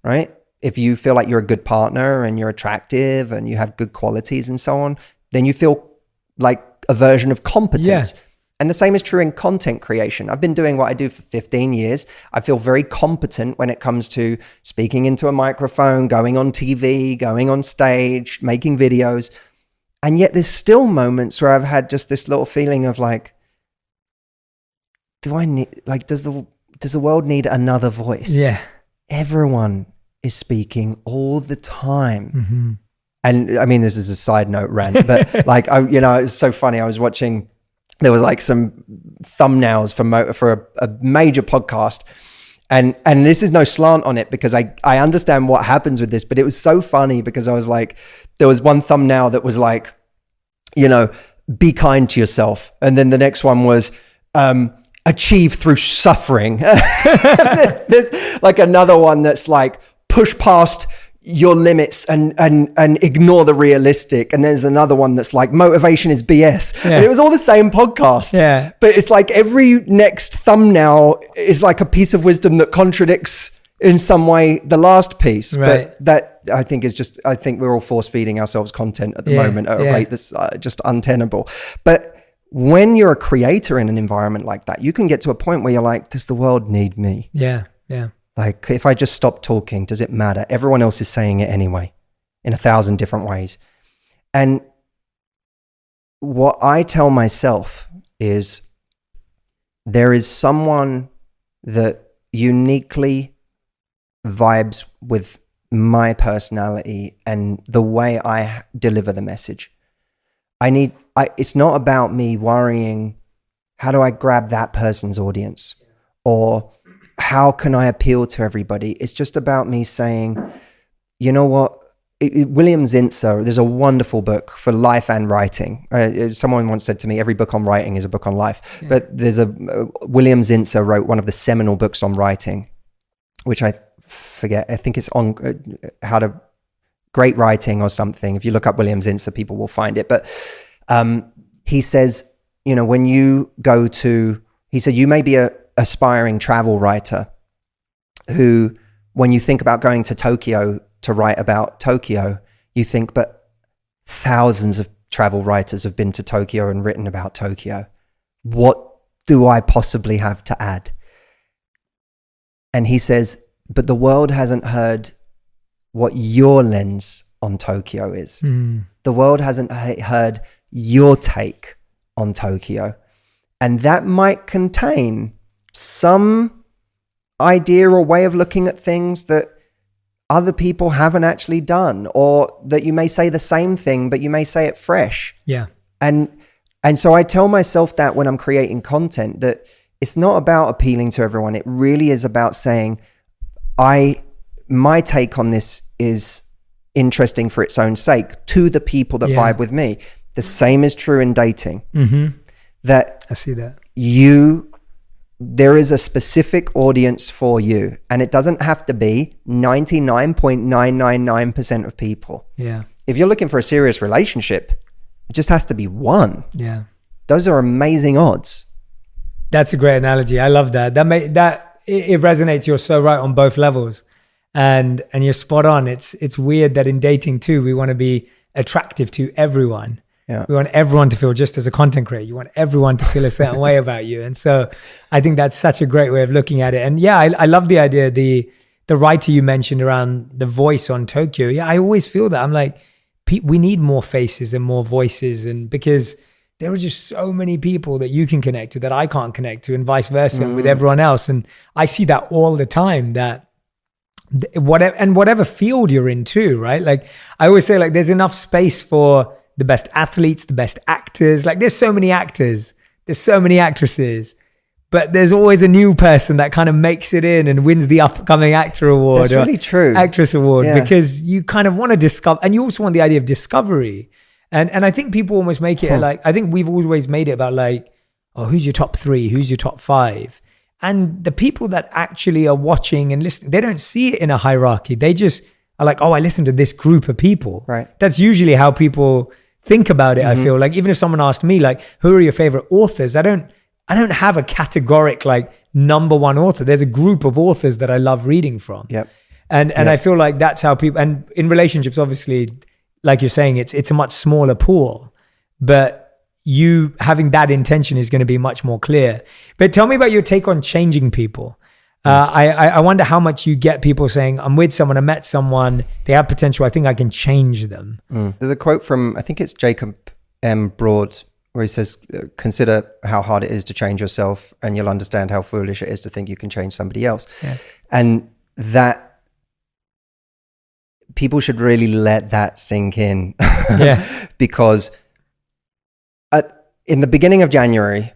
right? If you feel like you're a good partner and you're attractive and you have good qualities and so on, then you feel like a version of competence. Yeah. And the same is true in content creation. I've been doing what I do for 15 years. I feel very competent when it comes to speaking into a microphone, going on TV, going on stage, making videos. And yet there's still moments where I've had just this little feeling of like, does the world need another voice? Yeah. Everyone is speaking all the time. And I mean, this is a side note rant, but it's so funny. I was watching, there was like some thumbnails for a major podcast. And this is no slant on it because I understand what happens with this, but it was so funny because I was like, there was one thumbnail that was like, be kind to yourself. And then the next one was, achieve through suffering. There's like another one that's like, push past your limits and ignore the realistic. And there's another one that's like motivation is BS. Yeah. And it was all the same podcast. Yeah. But it's like every next thumbnail is like a piece of wisdom that contradicts in some way the last piece. Right. But that I think I think we're all force feeding ourselves content at the moment at a rate that's just untenable. But when you're a creator in an environment like that, you can get to a point where you're like, does the world need me? Yeah. Yeah. Like, if I just stop talking, does it matter? Everyone else is saying it anyway, in 1,000 different ways. And what I tell myself is there is someone that uniquely vibes with my personality and the way I deliver the message. It's not about me worrying, how do I grab that person's audience? Or how can I appeal to everybody? It's just about me saying, you know what? William Zinsser, there's a wonderful book for life and writing. Someone once said to me, every book on writing is a book on life. Yeah. But there's William Zinsser wrote one of the seminal books on writing, which I forget. I think it's on how to great writing or something. If you look up William Zinsser, people will find it. But he says, you know, when you go to, he said, you may be a aspiring travel writer who, when you think about going to Tokyo to write about Tokyo, you think, but thousands of travel writers have been to Tokyo and written about Tokyo. What do I possibly have to add? And he says, but the world hasn't heard what your lens on Tokyo is. The world hasn't heard your take on Tokyo. And that might contain some idea or way of looking at things that other people haven't actually done, or that you may say the same thing, but you may say it fresh. Yeah. And so I tell myself that when I'm creating content, that it's not about appealing to everyone. It really is about saying, my take on this is interesting for its own sake to the people that vibe with me. The same is true in dating. That I see that. There is a specific audience for you, and it doesn't have to be 99.999% of people. Yeah. If you're looking for a serious relationship, it just has to be one. Yeah. Those are amazing odds. That's a great analogy. I love that. It resonates. You're so right on both levels, and you're spot on. It's weird that in dating too, we want to be attractive to everyone. Yeah. We want everyone to feel, just as a content creator, you want everyone to feel a certain way about you. And so I think that's such a great way of looking at it. And yeah, I love the idea, the writer you mentioned around the voice on Tokyo. Yeah, I always feel that. I'm like, we need more faces and more voices, and because there are just so many people that you can connect to that I can't connect to, and vice versa with everyone else. And I see that all the time, that whatever field you're in too, right? Like I always say, like, there's enough space for the best athletes, the best actors. Like there's so many actors, there's so many actresses, but there's always a new person that kind of makes it in and wins the upcoming actor award. That's really true. Actress award, because you kind of want to discover, and you also want the idea of discovery. And I think people almost make it like, I think we've always made it about like, oh, who's your top 3? Who's your top 5? And the people that actually are watching and listening, they don't see it in a hierarchy. They just are like, oh, I listen to this group of people. Right. That's usually how people think about it. I feel like, even if someone asked me like, who are your favorite authors? I don't have a categoric like number one author. There's a group of authors that I love reading from. Yep. And I feel like that's how people, and in relationships, obviously, like you're saying, it's a much smaller pool, but you having that intention is going to be much more clear. But tell me about your take on changing people. I wonder how much you get people saying, I'm with someone, I met someone, they have potential, I think I can change them. There's a quote from, I think it's Jacob M. Broad, where he says, consider how hard it is to change yourself, and you'll understand how foolish it is to think you can change somebody else. Yeah. And that people should really let that sink in. Because in the beginning of January,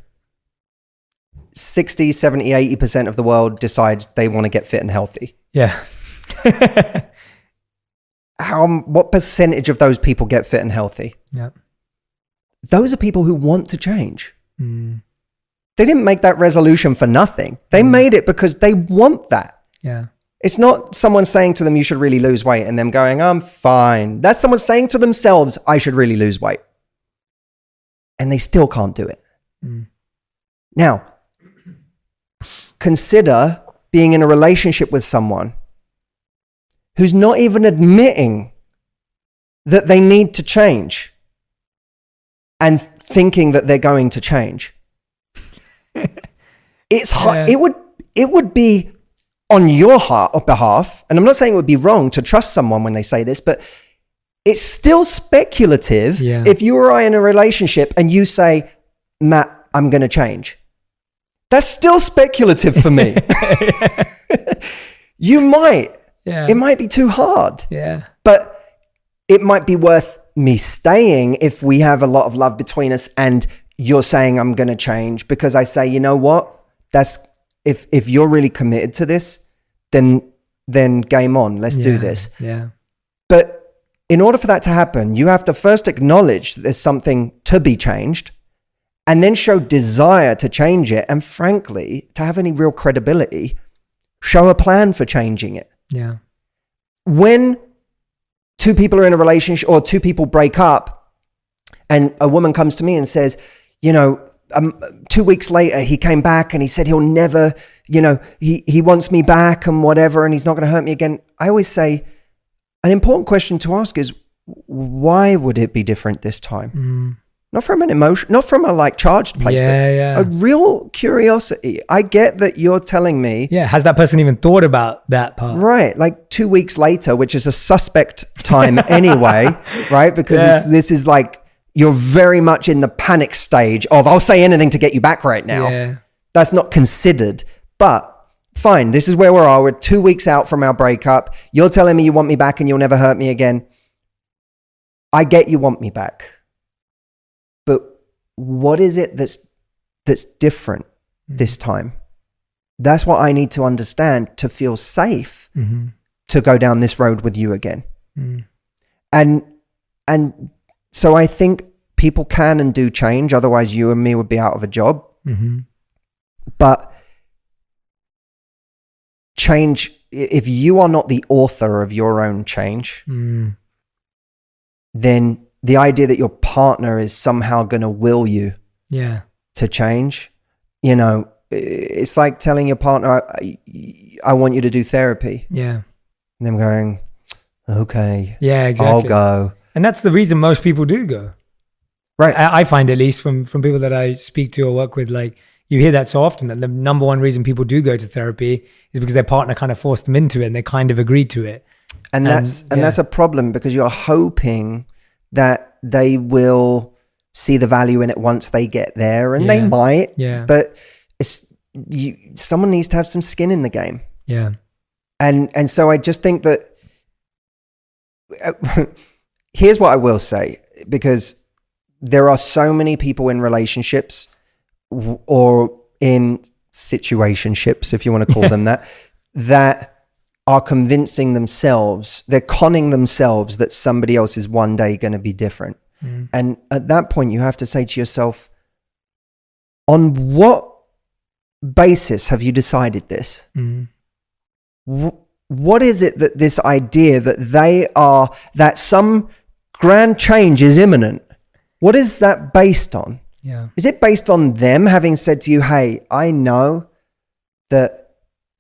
60, 70, 80% of the world decides they want to get fit and healthy. Yeah. What percentage of those people get fit and healthy? Yeah. Those are people who want to change. They didn't make that resolution for nothing. They made it because they want that. Yeah. It's not someone saying to them, you should really lose weight, and them going, I'm fine. That's someone saying to themselves, I should really lose weight. And they still can't do it. Now, consider being in a relationship with someone who's not even admitting that they need to change and thinking that they're going to change. It's hard. It would be on your behalf, and I'm not saying it would be wrong to trust someone when they say this, but it's still speculative Yeah. if you or I are in a relationship and you say, Matt, I'm going to change. That's still speculative for me. You might. Yeah. It might be too hard. Yeah. But it might be worth me staying if we have a lot of love between us and you're saying I'm going to change, because I say, you know what? That's if you're really committed to this, then game on. Let's do this. Yeah. But in order for that to happen, you have to first acknowledge that there's something to be changed, and then show desire to change it. And frankly, to have any real credibility, show a plan for changing it. Yeah. When two people are in a relationship or two people break up and a woman comes to me and says, 2 weeks later, he came back and he said he'll never, he wants me back and whatever, and he's not going to hurt me again. I always say an important question to ask is, why would it be different this time? Not from an emotion, not from a charged place, but a real curiosity. I get that you're telling me. Yeah. Has that person even thought about that part? Right. 2 weeks later, which is a suspect time anyway, right? Because this is you're very much in the panic stage of, I'll say anything to get you back right now. Yeah. That's not considered. But fine, this is where we are. We're 2 weeks out from our breakup. You're telling me you want me back and you'll never hurt me again. I get you want me back. But what is it that's different this time? That's what I need to understand to feel safe to go down this road with you again. And so I think people can and do change. Otherwise, you and me would be out of a job. But change, if you are not the author of your own change, then the idea that your partner is somehow going to will you to change, it's like telling your partner, I want you to do therapy. Yeah. And them going, okay. Yeah, exactly. I'll go. And that's the reason most people do go. Right. I find, at least from people that I speak to or work with, you hear that so often, that the number one reason people do go to therapy is because their partner kind of forced them into it and they kind of agreed to it. And that's a problem, because you're hoping that they will see the value in it once they get there, and they might. Yeah. But someone needs to have some skin in the game. Yeah. And so I just think that here's what I will say, because there are so many people in relationships or in situationships, if you want to call them that are convincing themselves, they're conning themselves that somebody else is one day going to be different. And at that point, you have to say to yourself, on what basis have you decided this? What is it that this idea that some grand change is imminent? What is that based on? Yeah. Is it based on them having said to you, hey, I know that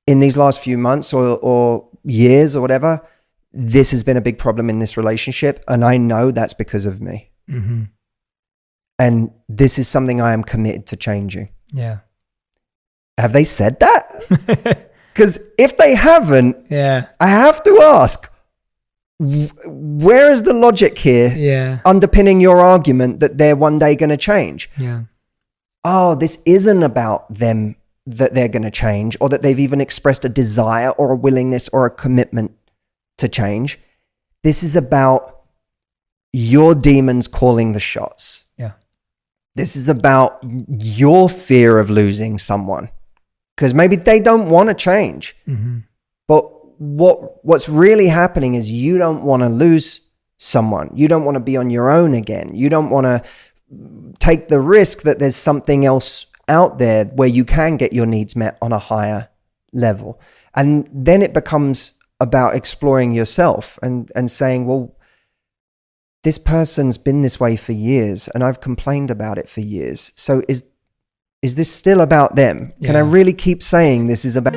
in these last few months or years or whatever, this has been a big problem in this relationship, and I know that's because of me. And this is something I am committed to changing. Yeah. Have they said that? Because if they haven't, I have to ask, where is the logic here underpinning your argument that they're one day going to change? Yeah. Oh, this isn't about them, that they're going to change, or that they've even expressed a desire or a willingness or a commitment to change. This is about your demons calling the shots. Yeah. This is about your fear of losing someone, because maybe they don't want to change. But what's really happening is you don't want to lose someone. You don't want to be on your own again. You don't want to take the risk that there's something else out there where you can get your needs met on a higher level. And then it becomes about exploring yourself and saying, well, this person's been this way for years and I've complained about it for years. So is this still about them? Yeah. Can I really keep saying this is about...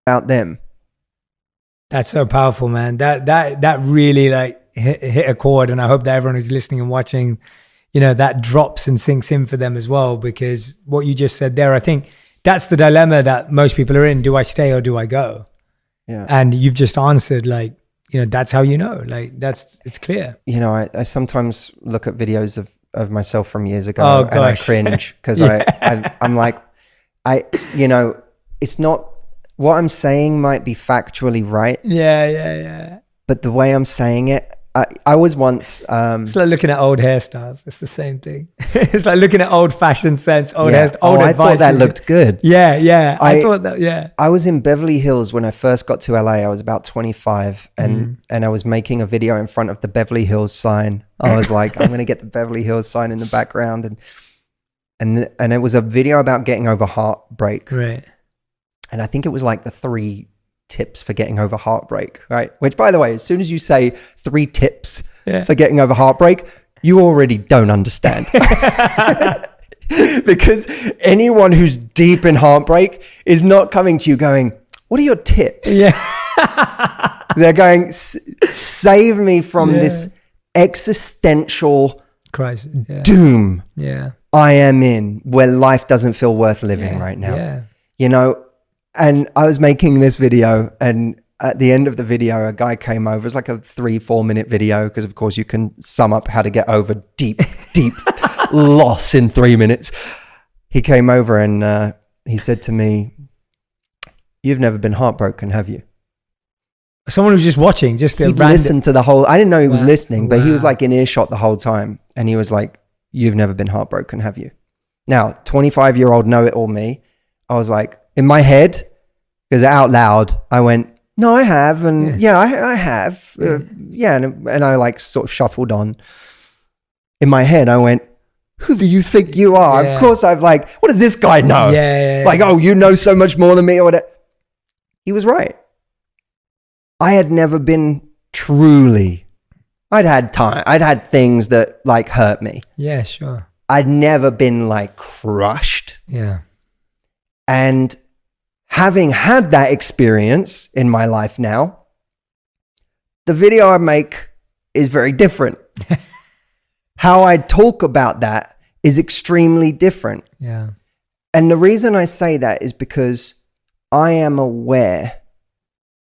about them. That's so powerful, man. That really like hit a chord, and I hope that everyone who's listening and watching, that drops and sinks in for them as well, because what you just said there, I think that's the dilemma that most people are in. Do I stay or do I go? Yeah. And you've just answered like, that's how like it's clear. I sometimes look at videos of myself from years ago and I cringe because I'm like, it's not, what I'm saying might be factually right. Yeah. But the way I'm saying it, I was once... it's like looking at old hairstyles. It's the same thing. It's like looking at old fashion sense, old hairstyles, old advice. I thought that looked good. Yeah. I thought that, yeah. I was in Beverly Hills when I first got to LA. I was about 25 and I was making a video in front of the Beverly Hills sign. I was like, I'm going to get the Beverly Hills sign in the background. And it was a video about getting over heartbreak. Right. And I think it was like the 3 tips for getting over heartbreak, right? Which, by the way, as soon as you say 3 tips for getting over heartbreak, you already don't understand. Because anyone who's deep in heartbreak is not coming to you going, what are your tips? Yeah. They're going, save me from this existential crisis, doom I am in, where life doesn't feel worth living right now. And I was making this video, and at the end of the video, a guy came over. It's like a 3-4 minute video, because of course you can sum up how to get over deep loss in 3 minutes. He came over and he said to me, "You've never been heartbroken, have you?" Someone who's just watching, just He'd listened to the whole, I didn't know he was listening, but he was like in earshot the whole time. And he was like, "You've never been heartbroken, have you?" Now, 25-year-old know-it-all me, I was like, in my head, because out loud, I went, "No, I have." And I have. And I like sort of shuffled on. In my head, I went, "Who do you think you are?" Of course, I've like, what does this guy know? Like, oh, you know so much more than me or whatever. He was right. I had never been truly, I'd had things that like hurt me. Yeah, sure. I'd never been like crushed. Yeah. And having had that experience in my life now, the video I make is very different. How I talk about that is extremely different. Yeah. And the reason I say that is because I am aware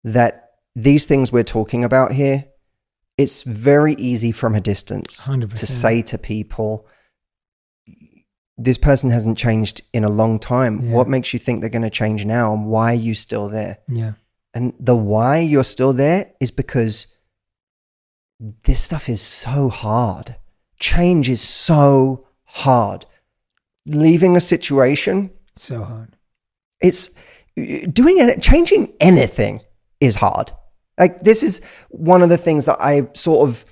that these things we're talking about here, it's very easy from a distance 100%. to say to people, this person hasn't changed in a long time. What makes you think they're going to change now? And why are you still there? Yeah. And the why you're still there is because this stuff is so hard. Change is so hard. Leaving a situation, so hard. It's changing anything is hard. Like, this is one of the things that I sort of,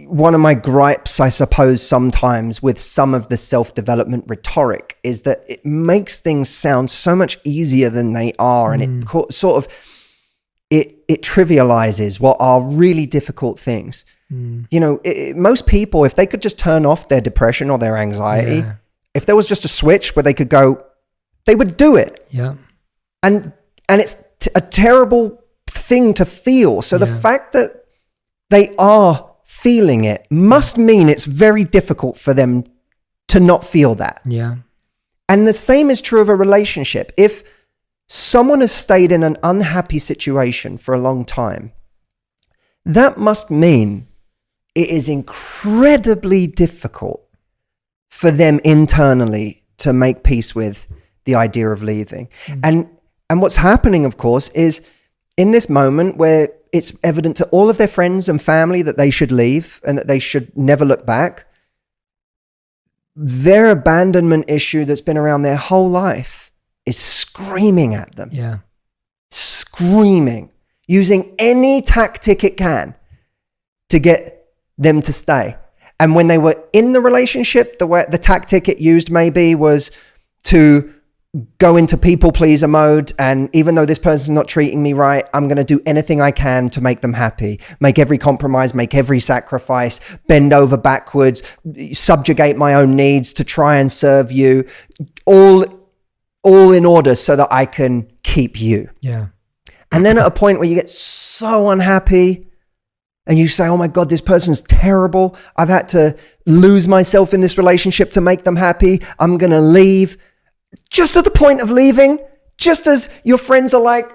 one of my gripes, I suppose, sometimes with some of the self-development rhetoric is that it makes things sound so much easier than they are. And it sort of, it trivializes what are really difficult things. Most people, if they could just turn off their depression or their anxiety, if there was just a switch where they could go, they would do it. Yeah. And it's a terrible thing to feel. So the fact that they are feeling it must mean it's very difficult for them to not feel that. Yeah. And the same is true of a relationship. If someone has stayed in an unhappy situation for a long time, that must mean it is incredibly difficult for them internally to make peace with the idea of leaving. And what's happening, of course, is in this moment where it's evident to all of their friends and family that they should leave and that they should never look back, their abandonment issue that's been around their whole life is screaming at them. Yeah. Screaming, using any tactic it can to get them to stay. And when they were in the relationship, the tactic it used maybe was to go into people pleaser mode. And even though this person's not treating me right, I'm going to do anything I can to make them happy, make every compromise, make every sacrifice, bend over backwards, subjugate my own needs to try and serve you, all all in order so that I can keep you. Yeah. And then at a point where you get so unhappy and you say, oh my God, this person's terrible. I've had to lose myself in this relationship to make them happy. I'm going to leave. Just at the point of leaving, just as your friends are like,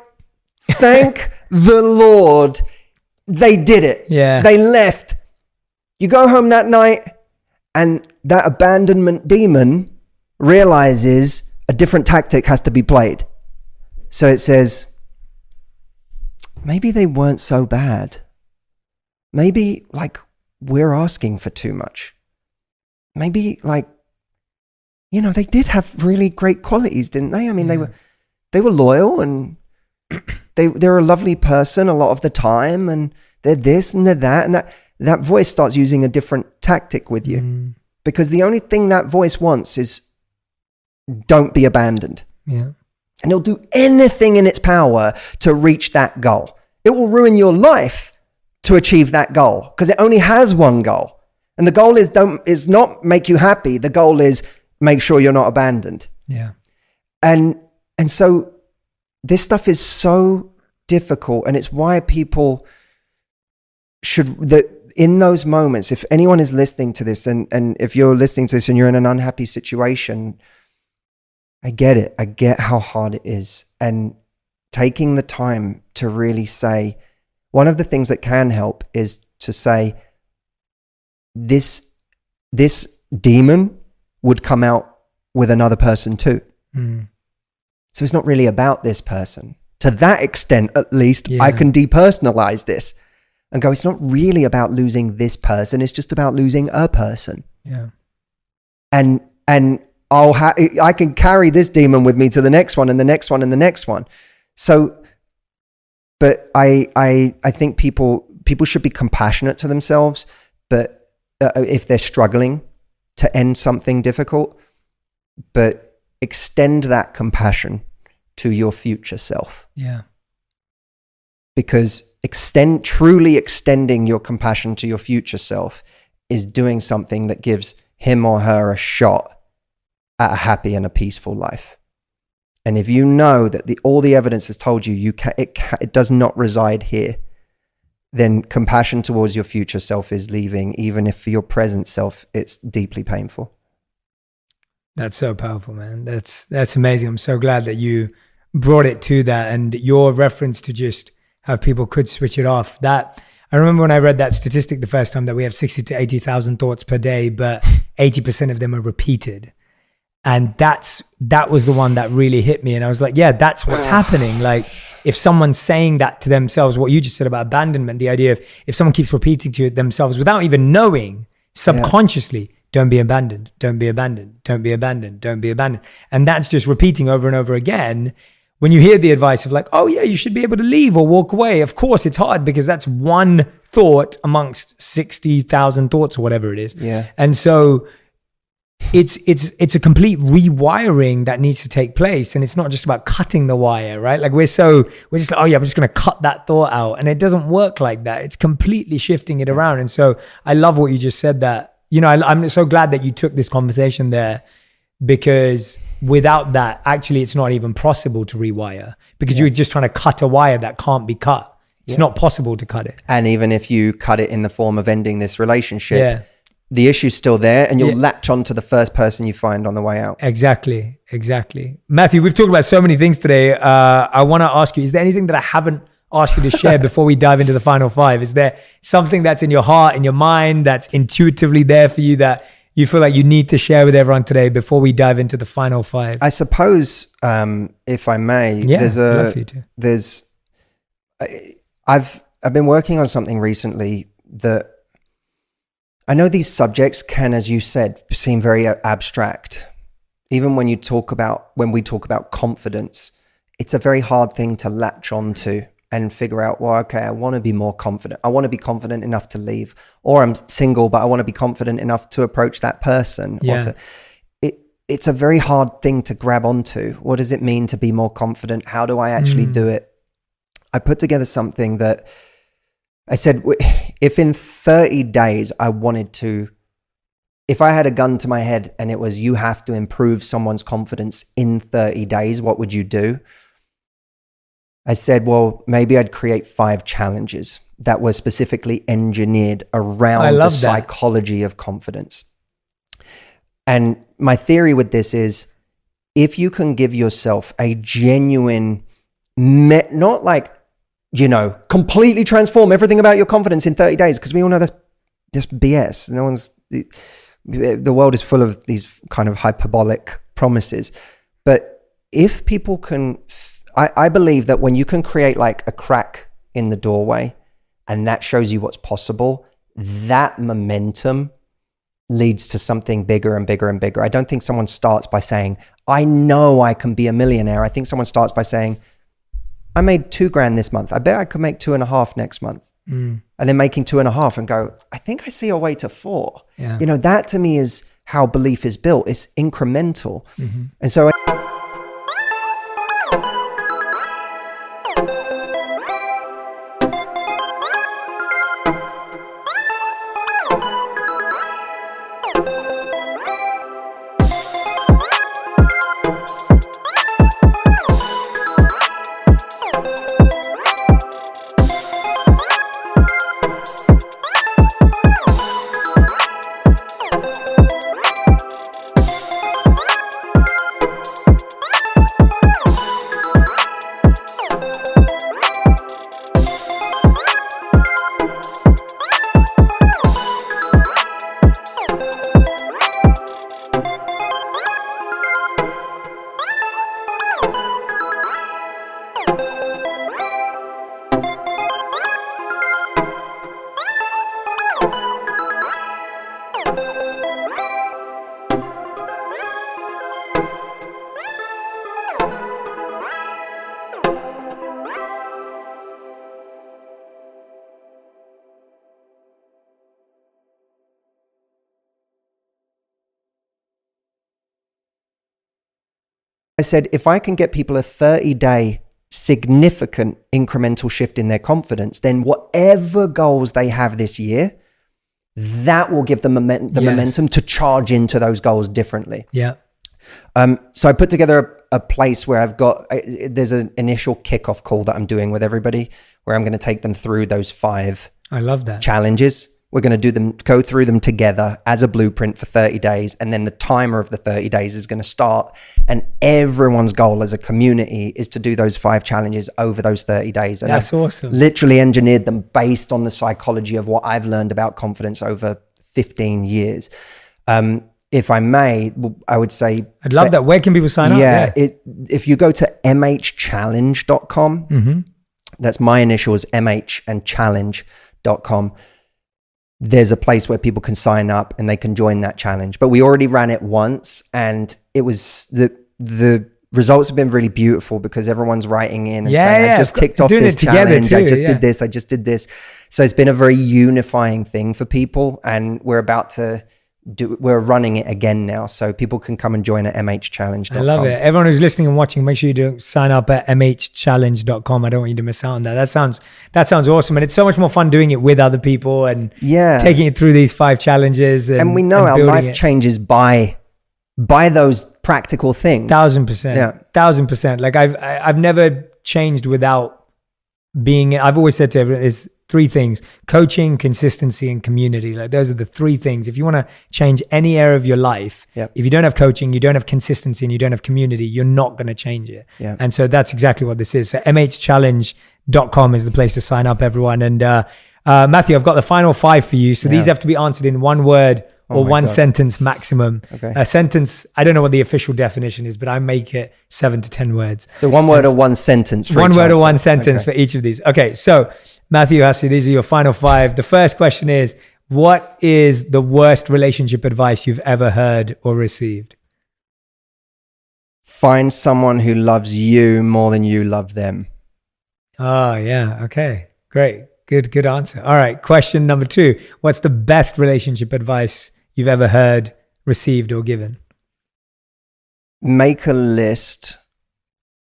thank the Lord, they did it. Yeah. They left. You go home that night and that abandonment demon realizes a different tactic has to be played. So it says, maybe they weren't so bad. Maybe like we're asking for too much. Maybe like, you know, they did have really great qualities, didn't they? I mean, they were loyal and they're a lovely person a lot of the time, and they're this and they're that, and that voice starts using a different tactic with you, because the only thing that voice wants is don't be abandoned. Yeah. And it'll do anything in its power to reach that goal. It will ruin your life to achieve that goal, because it only has one goal. And the goal is not make you happy. The goal is make sure you're not abandoned. Yeah. And so this stuff is so difficult, and it's why people in those moments, if anyone is listening to this, and if you're listening to this and you're in an unhappy situation, I get it. I get how hard it is. And taking the time to really say, one of the things that can help is to say, this demon would come out with another person too. So it's not really about this person. To that extent, at least, I can depersonalize this and go, it's not really about losing this person. It's just about losing a person. Yeah. And I can carry this demon with me to the next one and the next one and the next one. So, but I think people should be compassionate to themselves, but if they're struggling to end something difficult, but extend that compassion to your future self. Yeah. Because truly extending your compassion to your future self is doing something that gives him or her a shot at a happy and a peaceful life. And if you know that all the evidence has told you it does not reside here, then compassion towards your future self is leaving, even if for your present self it's deeply painful. That's so powerful, man. That's amazing. I'm so glad that you brought it to that, and your reference to just how people could switch it off. That I remember when I read that statistic the first time, that we have 60 to 80,000 thoughts per day, but 80% of them are repeated. And that was the one that really hit me. And I was like, yeah, that's what's happening. Like if someone's saying that to themselves, what you just said about abandonment, the idea of if someone keeps repeating to themselves without even knowing subconsciously, don't be abandoned, don't be abandoned, don't be abandoned, don't be abandoned. And that's just repeating over and over again. When you hear the advice of like, oh yeah, you should be able to leave or walk away. Of course it's hard, because that's one thought amongst 60,000 thoughts or whatever it is. Yeah. And so it's a complete rewiring that needs to take place. And it's not just about cutting the wire, right? Like we're just like, oh yeah, I'm just going to cut that thought out. And it doesn't work like that. It's completely shifting it around. And so I love what you just said, that, you know, I'm so glad that you took this conversation there, because without that, actually, it's not even possible to rewire, because you're just trying to cut a wire that can't be cut. It's not possible to cut it. And even if you cut it in the form of ending this relationship, the issue's still there, and you'll latch on to the first person you find on the way out. Exactly. Matthew, we've talked about so many things today. I want to ask you, is there anything that I haven't asked you to share before we dive into the final five? Is there something that's in your heart, in your mind, that's intuitively there for you that you feel like you need to share with everyone today before we dive into the final five? I suppose, if I may, I'd love for you to. I've been working on something recently that I know these subjects can, as you said, seem very abstract. Even when we talk about confidence, it's a very hard thing to latch onto and figure out, well, okay, I want to be more confident. I want to be confident enough to leave, or I'm single, but I want to be confident enough to approach that person. Yeah. It's a very hard thing to grab onto. What does it mean to be more confident? How do I actually do it? I put together something that I said, if in 30 days I wanted to if I had a gun to my head and it was, you have to improve someone's confidence in 30 days, what would you do? I said, well, maybe I'd create 5 challenges that were specifically engineered around the psychology of confidence. And my theory with this is, if you can give yourself a genuine, not like, completely transform everything about your confidence in 30 days, because we all know that's just BS. The world is full of these kind of hyperbolic promises. But if people can, I believe that when you can create like a crack in the doorway and that shows you what's possible, that momentum leads to something bigger and bigger and bigger. I don't think someone starts by saying, I know I can be a millionaire. I think someone starts by saying, I made $2,000 this month. I bet I could make 2.5 next month. And then making 2.5 and go, I think I see a way to 4. Yeah. That to me is how belief is built. It's incremental. And so I said, if I can get people a 30-day significant incremental shift in their confidence, then whatever goals they have this year, that will give them momentum to charge into those goals differently. Yeah. So I put together a place where there's an initial kickoff call that I'm doing with everybody, where I'm going to take them through those 5 I love that. challenges. We're going to go through them together as a blueprint for 30 days. And then the timer of the 30 days is going to start. And everyone's goal as a community is to do those 5 challenges over those 30 days. And that's awesome. Literally engineered them based on the psychology of what I've learned about confidence over 15 years. If I may, I would say... I'd love that. Where can people sign up? Yeah. If you go to mhchallenge.com, that's my initials, MH and challenge.com. There's a place where people can sign up and they can join that challenge. But we already ran it once, and it was the results have been really beautiful because everyone's writing in and saying, I just ticked off this challenge. Too, I just did this. I just did this. So it's been a very unifying thing for people, and we're running it again now. So people can come and join at mhchallenge.com. I love it. Everyone who's listening and watching, make sure you do sign up at mhchallenge.com. I don't want you to miss out on that. That sounds awesome. And it's so much more fun doing it with other people and taking it through these 5 challenges. And we know our life changes by those practical things. 1,000%. Yeah. 1,000%. Like I've never changed without being, I've always said to everyone, it's 3 things: coaching, consistency, and community. Like those are the 3 things. If you want to change any area of your life, if you don't have coaching, you don't have consistency, and you don't have community, you're not going to change it. Yeah. And so that's exactly what this is. So mhchallenge.com is the place to sign up, everyone. And Matthew, I've got the final 5 for you. So these have to be answered in 1 word or 1 sentence maximum. Okay. A sentence, I don't know what the official definition is, but I make it 7 to 10 words. So 1 word or 1 sentence for 1 word or 1 sentence for each of these. Okay, so Matthew, Hussey, these are your final 5. The first question is, what is the worst relationship advice you've ever heard or received? Find someone who loves you more than you love them. Oh, yeah. Okay, great. Good answer. All right, question number 2. What's the best relationship advice you've ever heard, received, or given? Make a list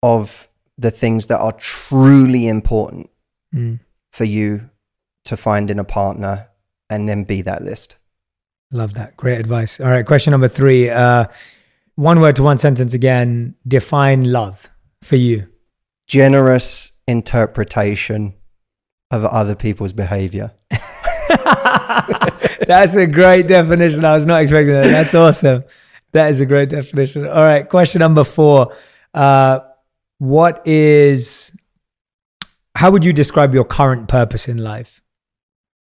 of the things that are truly important for you to find in a partner, and then be that list. Love that. Great advice. All right. Question number 3. One word to one sentence again. Define love for you. Generous interpretation of other people's behavior. That's a great definition. I was not expecting that. That's awesome. That is a great definition. All right. Question number 4. How would you describe your current purpose in life?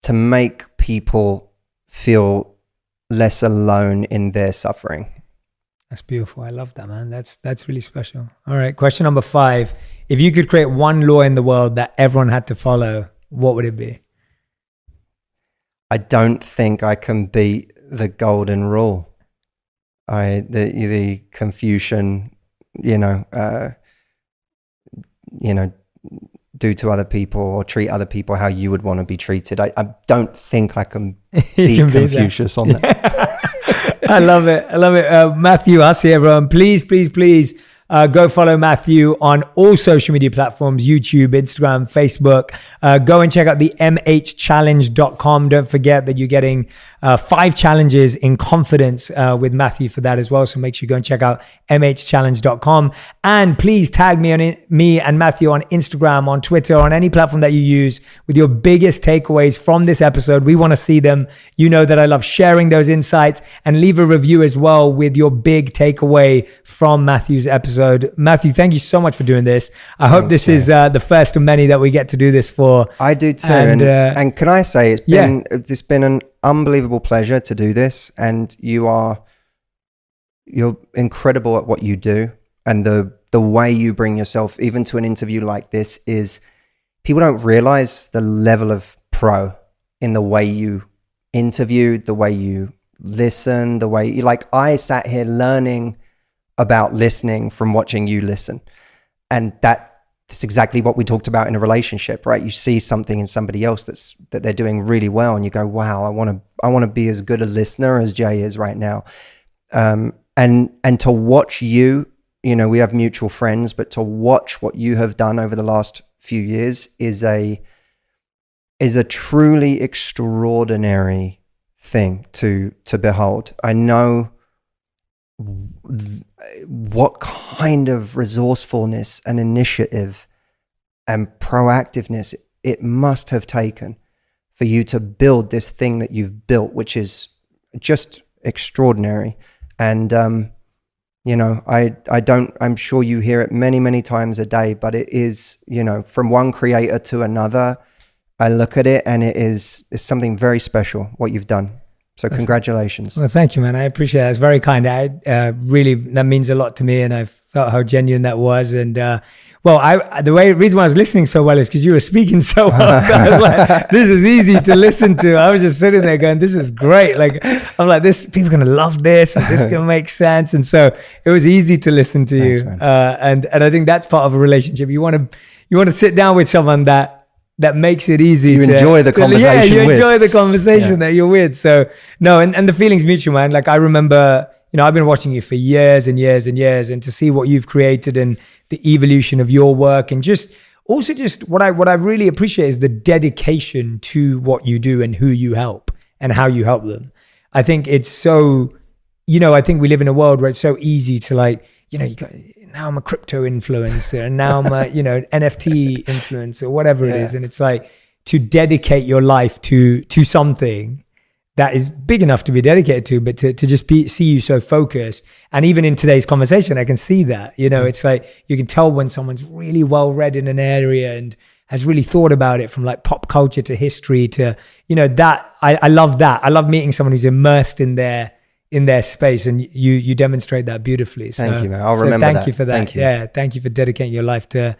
To make people feel less alone in their suffering. That's beautiful. I love that, man. That's really special. All right. Question number 5. If you could create one law in the world that everyone had to follow, what would it be? I don't think I can beat the golden rule. The Confucian, do to other people or treat other people how you would want to be treated. I don't think I can beat Confucius on that. I love it. Matthew Hussey, everyone. Please go follow Matthew on all social media platforms, YouTube, Instagram, Facebook. Go and check out the mhchallenge.com. Don't forget that you're getting 5 challenges in confidence with Matthew for that as well. So make sure you go and check out mhchallenge.com. And please tag me and Matthew on Instagram, on Twitter, on any platform that you use with your biggest takeaways from this episode. We want to see them. You know that I love sharing those insights, and leave a review as well with your big takeaway from Matthew's episode. Matthew, thank you so much for doing this. I hope this is the first of many that we get to do this for. I do too. And can I say it's been an unbelievable pleasure to do this, and you're incredible at what you do, and the way you bring yourself even to an interview like this is, people don't realize the level of pro in the way you interviewed, the way you listen, the way you, like, I sat here learning about listening from watching you listen. And that's exactly what we talked about in a relationship, right? You see something in somebody else that they're doing really well, and you go, wow, I want to be as good a listener as Jay is right now. And to watch you, we have mutual friends, but to watch what you have done over the last few years is a truly extraordinary thing to behold. I know what kind of resourcefulness and initiative and proactiveness it must have taken for you to build this thing that you've built, which is just extraordinary. And I'm sure you hear it many, many times a day, but it is, from one creator to another, I look at it and it's something very special what you've done. So congratulations. Well, thank you, man. I appreciate it. It's very kind. Really, that means a lot to me, and I felt how genuine that was. And the reason why I was listening so well is because you were speaking so well. So I was like, this is easy to listen to. I was just sitting there going, this is great. Like, I'm like, people are going to love this, and this is going to make sense. And so it was easy to listen to you. And I think that's part of a relationship. You want to sit down with someone that makes it easy to enjoy the conversation. Yeah, you enjoy the conversation that you're with. So no, and the feeling's mutual, man. Like, I remember, I've been watching you for years and years and years, and to see what you've created and the evolution of your work, and just what I really appreciate is the dedication to what you do and who you help and how you help them. I think it's so, I think we live in a world where it's so easy to, like, now I'm a crypto influencer, and now I'm a, NFT influencer, whatever it is. And it's like, to dedicate your life to something that is big enough to be dedicated to, but to just see you so focused. And even in today's conversation, I can see that, it's like, you can tell when someone's really well read in an area and has really thought about it, from like pop culture to history to, that. I love that. I love meeting someone who's immersed in their space, and you demonstrate that beautifully. So, thank you, man. I'll remember that. Thank you for that. Thank you. Yeah, thank you for dedicating your life to